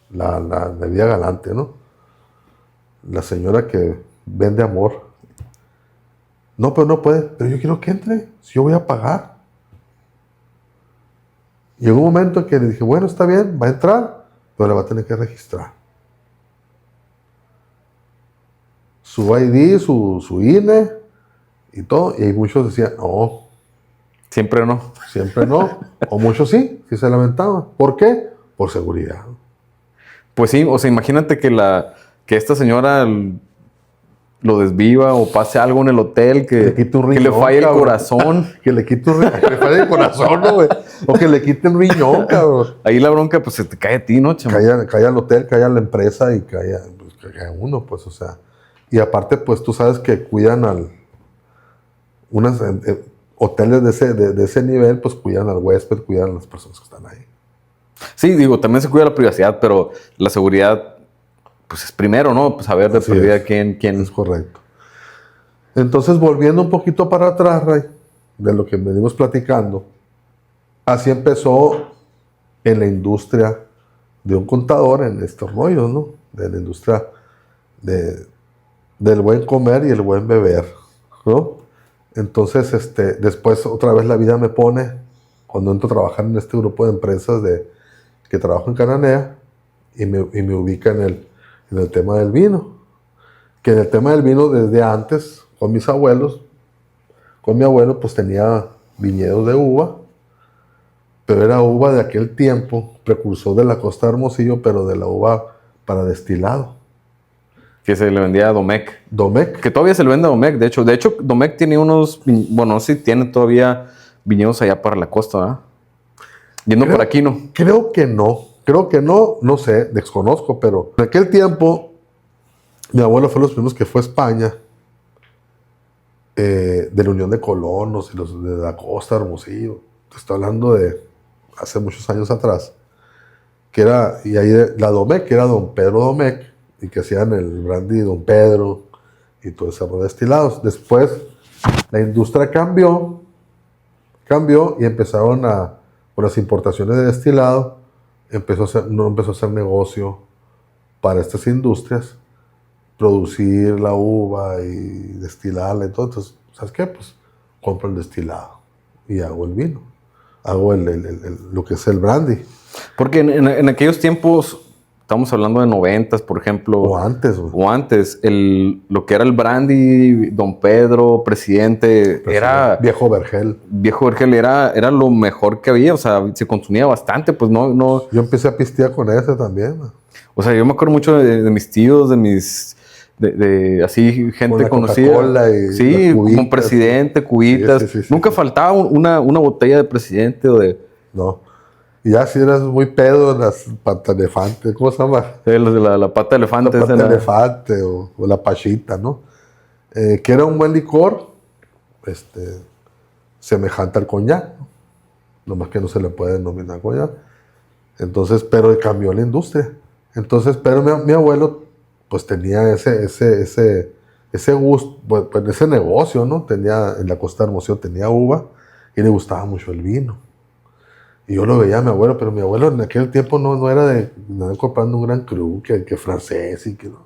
la vida galante, ¿no? La señora que vende amor. No, pero no puede, pero yo quiero que entre, si yo voy a pagar. Llegó un momento en que le dije, bueno, está bien, va a entrar, pero le va a tener que registrar su ID, su INE y todo. Y muchos decían, no, Siempre no. siempre no. O muchos sí se lamentaban. ¿Por qué? Por seguridad. Pues sí, o sea, imagínate que esta señora lo desviva o pase algo en el hotel, que le quite un que le riñón, falle el cabrón. corazón. Que le quite un riñón, que le falle el corazón, ¿no, güey? O que le quite un riñón, cabrón. Ahí la bronca, pues se te cae a ti, ¿no, chamo? Cae al hotel, cae a la empresa y cae a uno, pues, o sea. Y aparte, pues, tú sabes que cuidan unos hoteles de ese nivel, pues, cuidan al huésped, cuidan a las personas que están ahí. Sí, digo, también se cuida la privacidad, pero la seguridad, pues es primero, ¿no? Pues saber de Así perdida es. quién. Es correcto. Entonces, volviendo un poquito para atrás, Ray, de lo que venimos platicando, así empezó en la industria de un contador en estos rollos, ¿no? De la industria del buen comer y el buen beber, ¿no? Entonces, después otra vez la vida me pone, cuando entro a trabajar en este grupo de empresas que trabajo en Cananea, y me ubica en el tema del vino. Que en el tema del vino, desde antes, con mis abuelos, con mi abuelo, pues tenía viñedos de uva, pero era uva de aquel tiempo, precursor de la Costa de Hermosillo, pero de la uva para destilado. Que se le vendía a Domecq. Domecq. Que todavía se le vende a Domecq, de hecho. De hecho, Domecq tiene bueno, no sé si tiene todavía viñedos allá para la costa, ¿verdad? Yendo por aquí, ¿no? Creo que no, no sé, desconozco, pero en aquel tiempo mi abuelo fue los primeros que fue a España, de la Unión de Colonos y los de la Costa, Hermosillo. Te estoy hablando de hace muchos años atrás. Y ahí la Domecq, que era don Pedro Domecq, y que hacían el brandy Don Pedro y todo ese rollo de destilados. Después la industria cambió y empezaron con las importaciones de destilado, no empezó a hacer negocio para estas industrias, producir la uva y destilarla y todo. Entonces, ¿sabes qué? Pues compro el destilado y hago el vino. Hago lo que es el brandy. Porque en aquellos tiempos, estamos hablando de 90s, por ejemplo. O antes, güey. O antes, lo que era el brandy, Don Pedro, presidente, era... Viejo Vergel. Viejo Vergel era lo mejor que había, o sea, se consumía bastante, pues no... Yo empecé a pistear con ese también, güey. O sea, yo me acuerdo mucho de mis tíos, así gente con conocida. Coca-Cola y sí, cubitas, como presidente, cubitas. Sí. Nunca faltaba una botella de presidente o de... No. Y ya si eras muy pedo, las patas de elefante, ¿cómo se llama? Los de la pata de elefante. La pata de elefante o la pachita, ¿no? Que era un buen licor, semejante al coñac, ¿no? Nomás que no se le puede denominar coñac. Entonces, pero cambió la industria. Entonces, pero mi abuelo, pues tenía ese gusto, pues ese negocio, ¿no? Tenía, en la Costa de Hermosillo tenía uva y le gustaba mucho el vino. Y yo lo veía a mi abuelo, pero mi abuelo en aquel tiempo no era de andar comprando un Gran Cru, que francés y que no.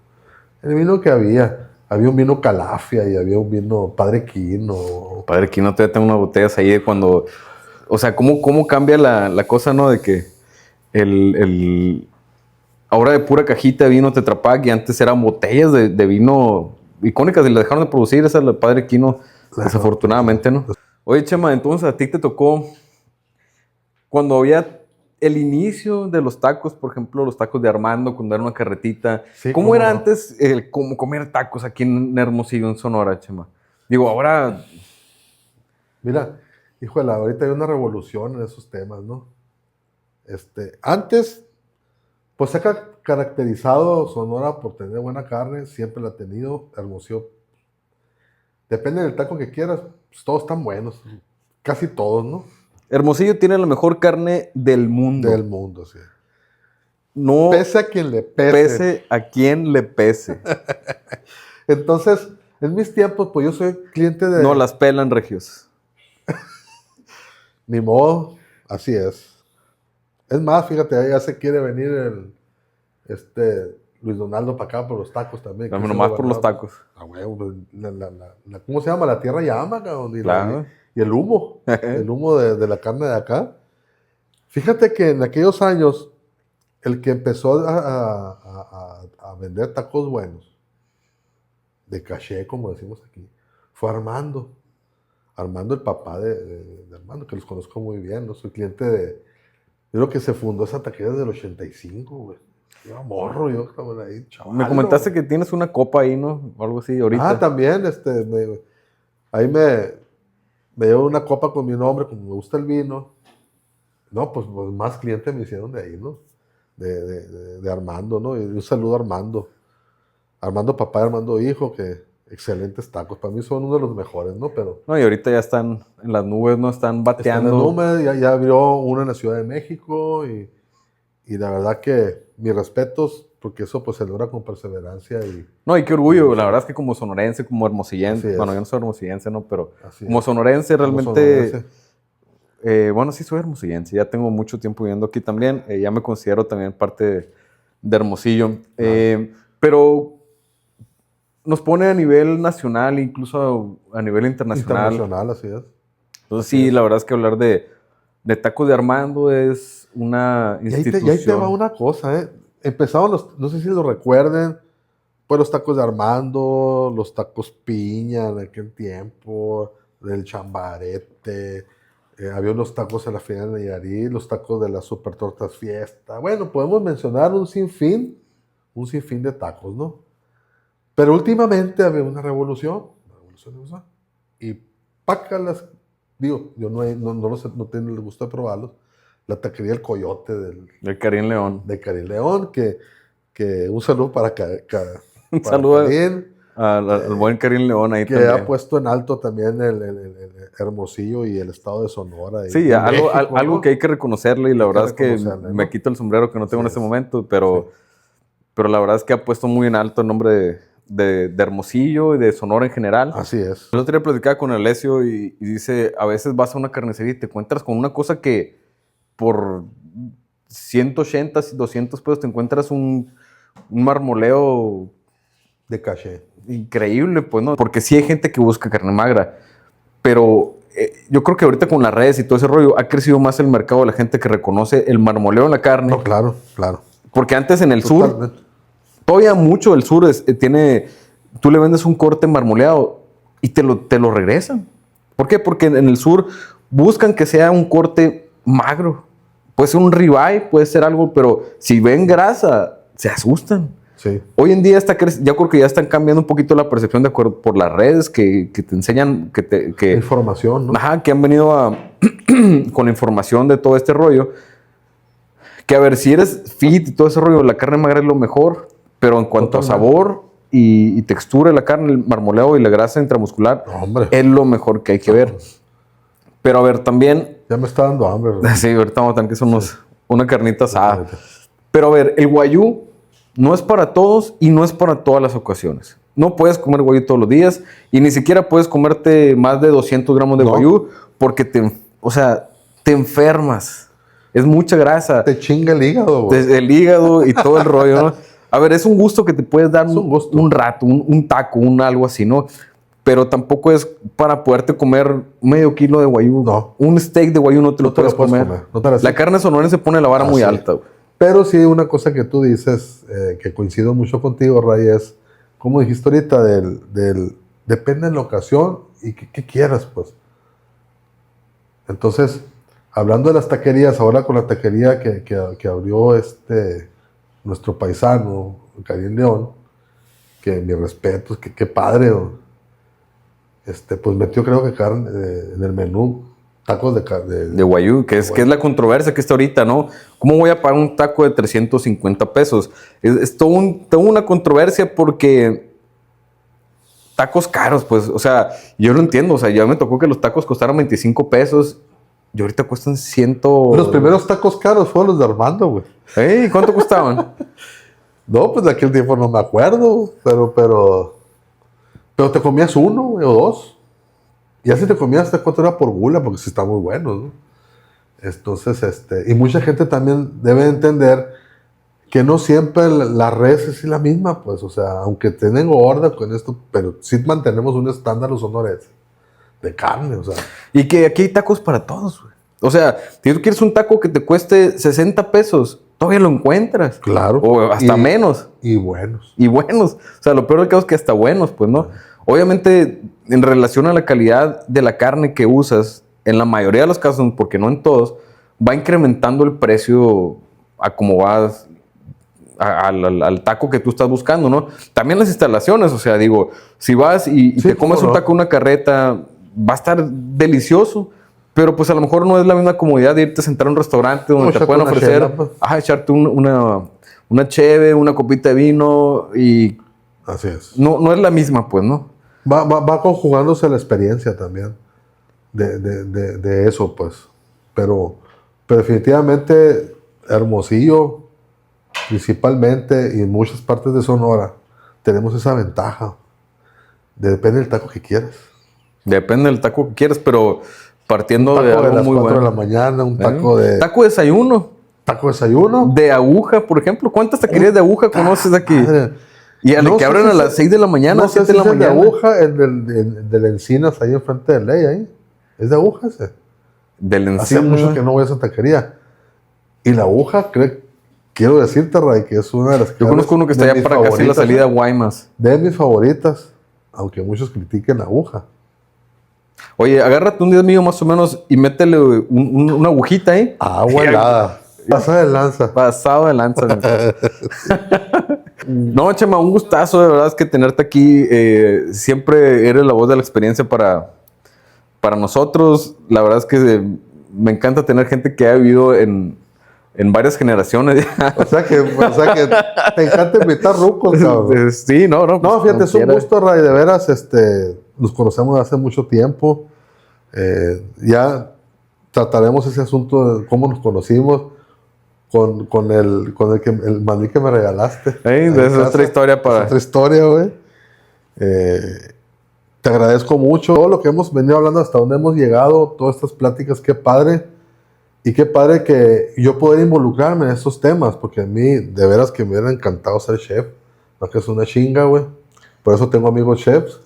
El vino que había un vino Calafia y había un vino Padre Quino. Padre Quino, todavía tengo unas botellas ahí de cuando... O sea, ¿cómo cambia la cosa, no? De que ahora de pura cajita de vino Tetra Pak y antes eran botellas de vino icónicas y las dejaron de producir, esa es la Padre Quino, desafortunadamente, ¿no? Oye, Chema, entonces a ti te tocó... Cuando había el inicio de los tacos, por ejemplo, los tacos de Armando, cuando era una carretita. Sí, ¿Cómo cómo era no. antes como comer tacos aquí en Hermosillo, en Sonora, Chema? Digo, ahora, Mira, híjole, ahorita hay una revolución en esos temas, ¿no? Antes, pues se ha caracterizado Sonora por tener buena carne, siempre la ha tenido. Hermosillo, depende del taco que quieras, pues todos están buenos, casi todos, ¿no? Hermosillo tiene la mejor carne del mundo. Del mundo, sí. No Pese a quien le pese. pese a quien le pese. Entonces, en mis tiempos, pues yo soy cliente de... No las pelan, regios. Ni modo, así es. Es más, fíjate, ya se quiere venir Luis Donaldo para acá por los tacos también. Dame nomás por los tacos. Ah, huevo, pues, ¿cómo se llama? La tierra llama, cabrón. Claro. Y el humo. El humo de la carne de acá. Fíjate que en aquellos años, el que empezó a vender tacos buenos, de caché, como decimos aquí, fue Armando. Armando, el papá de Armando, que los conozco muy bien, ¿no? Soy cliente de... Yo creo que se fundó esa taquería desde el 85, güey. Yo era morro, yo estaba ahí, chaval. Me comentaste que tienes una copa ahí, ¿no? O algo así, ahorita. Ah, también, ahí me dio una copa con mi nombre, como me gusta el vino. No, pues más clientes me hicieron de ahí, ¿no? De Armando, ¿no? Y un saludo a Armando. Armando papá y Armando hijo, que excelentes tacos. Para mí son uno de los mejores, ¿no? Pero No, y ahorita ya están en las nubes, ¿no? Están bateando. ya abrió uno en la Ciudad de México y la verdad que mis respetos, porque eso pues se logra con perseverancia y... No, y qué orgullo. La verdad es que como sonorense, como hermosillense, Así es. bueno, yo no soy hermosillense, ¿no? Pero Así como es. sonorense Como realmente... sonorense. Bueno, sí soy hermosillense. Ya tengo mucho tiempo viviendo aquí también. Ya me considero también parte de Hermosillo. Pero nos pone a nivel nacional, incluso a nivel internacional. Internacional, así es. Entonces sí, la verdad es que hablar de tacos de Armando es una institución. Y ahí te va una cosa, ¿eh? Empezaron no sé si lo recuerden, pues los tacos de Armando, los tacos piña en aquel tiempo, del Chambarete, había unos tacos en la Feria de Nayarit, los tacos de las Super Tortas Fiesta. Bueno, podemos mencionar un sinfín de tacos, ¿no? Pero últimamente había una revolución y pácalas, digo, yo no tengo el gusto de probarlos, la taquería El Coyote del Karim León. De Karim León, que un saludo para Un saludo Karim, al buen Karim León ahí que también. ha puesto en alto también el Hermosillo y el estado de Sonora. Sí, algo ¿no? que hay que reconocerle y la verdad es que me quito el sombrero que no tengo en este momento, pero la verdad es que ha puesto muy en alto el nombre de Hermosillo y de Sonora en general. Así es. El otro día platicaba con Alessio y dice, a veces vas a una carnicería y te encuentras con una cosa que por 180, 200 pesos te encuentras un marmoleo de caché. Increíble, pues, ¿no? Porque sí hay gente que busca carne magra, pero yo creo que ahorita con las redes y todo ese rollo ha crecido más el mercado de la gente que reconoce el marmoleo en la carne. No, claro. Porque antes en el sur, todavía mucho del sur tú le vendes un corte marmoleado y te lo regresan. ¿Por qué? Porque en el sur buscan que sea un corte magro. Puede ser un ribeye, puede ser algo, pero si ven grasa, se asustan. Sí. Hoy en día yo creo que ya están cambiando un poquito la percepción de acuerdo por las redes que te enseñan, información, ¿no? Ajá, que han venido con la información de todo este rollo. Que a ver, si eres fit y todo ese rollo, la carne magra es lo mejor, pero en cuanto a sabor y textura de la carne, el marmoleado y la grasa intramuscular, es lo mejor que hay que ver. Pero a ver, también... Ya me está dando hambre. Sí, ahorita vamos a tener que hacer una carnita asada. Pero a ver, el guayú no es para todos y no es para todas las ocasiones. No puedes comer guayú todos los días y ni siquiera puedes comerte más de 200 gramos de guayú porque te enfermas. Es mucha grasa. Te chinga el hígado, güey. El hígado y todo el rollo, ¿no? A ver, es un gusto que te puedes dar un rato, un taco, algo así, ¿no? Pero tampoco es para poderte comer medio kilo de guayú. No. Un steak de guayú no te lo puedes comer. La carne sonorense pone la vara muy alta, güey. Pero sí, una cosa que tú dices, que coincido mucho contigo, Ray, es, como dijiste ahorita, depende de la ocasión y qué quieras, pues. Entonces, hablando de las taquerías, ahora con la taquería que abrió nuestro paisano, Karim León, que mi respeto, que qué padre, pues metió creo que carne en el menú, tacos de Wagyu, que es la controversia que está ahorita, ¿no? ¿Cómo voy a pagar un taco de 350 pesos? Es toda una controversia porque tacos caros, pues, o sea, yo lo entiendo, o sea, ya me tocó que los tacos costaran 25 pesos y ahorita cuestan 100. Los primeros tacos caros fueron los de Armando, güey. ¿Eh? ¿Cuánto costaban? No, pues de aquel tiempo no me acuerdo, pero te comías uno, güey, o dos. Y ya si te comías hasta cuánto era por gula, porque sí está muy bueno, ¿no? Entonces, y mucha gente también debe entender que no siempre la res es la misma, pues, o sea, aunque tienen gorda con esto, pero sí mantenemos un estándar los honores de carne, o sea. Y que aquí hay tacos para todos, güey. O sea, si tú quieres un taco que te cueste 60 pesos, todavía lo encuentras. Claro. O hasta menos. Y buenos. Y buenos. O sea, lo peor del caso es que hasta buenos, pues, ¿no? Obviamente, en relación a la calidad de la carne que usas, en la mayoría de los casos, porque no en todos, va incrementando el precio a cómo vas al taco que tú estás buscando, ¿no? También las instalaciones, o sea, digo, si vas y Sí, te comes un taco en una carreta, va a estar delicioso, pero pues a lo mejor no es la misma comodidad de irte a sentar a un restaurante donde te pueden ofrecer, chela, pues. echarte una cheve, una copita de vino y Así es. no es la misma, pues, ¿no? Va conjugándose la experiencia también de eso, pues. Pero definitivamente Hermosillo, principalmente, y en muchas partes de Sonora, tenemos esa ventaja. Depende del taco que quieras. Depende del taco que quieras, pero partiendo Un de taco algo de las muy 4 bueno. de la mañana, un taco de... Taco de desayuno. Taco de desayuno. De aguja, por ejemplo. ¿Cuántas taquerías de aguja conoces aquí? Madre. Y a No que sé abren si a las 6 de la mañana, No sé 7 si de la es el de mañana. aguja, el del Encinas, ahí enfrente de Ley, ahí. Es de aguja ese. Del Hace encino. mucho que no voy a esa taquería. Y la aguja, quiero decirte, Ray, que es una de las... Yo conozco uno que está allá para casi la salida a Guaymas. De mis favoritas, aunque muchos critiquen la aguja. Oye, agárrate un 10 mío más o menos y métele una agujita ahí. Agua helada. Pasa de lanza. Pasado de lanza. No, Chema, un gustazo de verdad es que tenerte aquí. Siempre eres la voz de la experiencia para nosotros. La verdad es que me encanta tener gente que ha vivido en varias generaciones. O sea que te encanta invitar rucos, cabrón. Sí, no. No, fíjate, es un gusto, Ray, de veras. Nos conocemos hace mucho tiempo. Ya trataremos ese asunto de cómo nos conocimos con el maní que me regalaste. Esa es otra historia para... Es otra historia, güey. Te agradezco mucho todo lo que hemos venido hablando, hasta donde hemos llegado, todas estas pláticas, qué padre. Y qué padre que yo poder involucrarme en estos temas, porque a mí, de veras que me hubiera encantado ser chef. No que es una chinga, güey. Por eso tengo amigos chefs.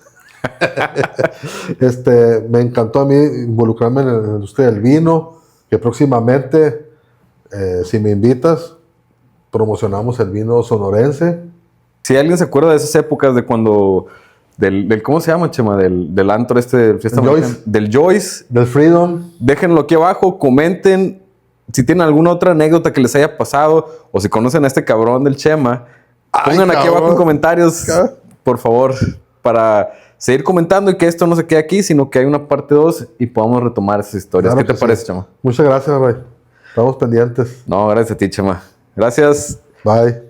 Me encantó a mí involucrarme en la industria del vino, que próximamente, si me invitas, promocionamos el vino sonorense. Si alguien se acuerda de esas épocas de cuando... Del ¿cómo se llama, Chema? Del antro fiesta Joyce. Del Joyce. Del Freedom. Déjenlo aquí abajo, comenten si tienen alguna otra anécdota que les haya pasado o si conocen a este cabrón del Chema. Pongan aquí abajo en comentarios, por favor, para seguir comentando y que esto no se quede aquí, sino que hay una parte 2 y podamos retomar esas historias. Claro ¿Qué te parece, Chema? Muchas gracias, Ray. Estamos pendientes. No, gracias a ti, Chema. Gracias. Bye.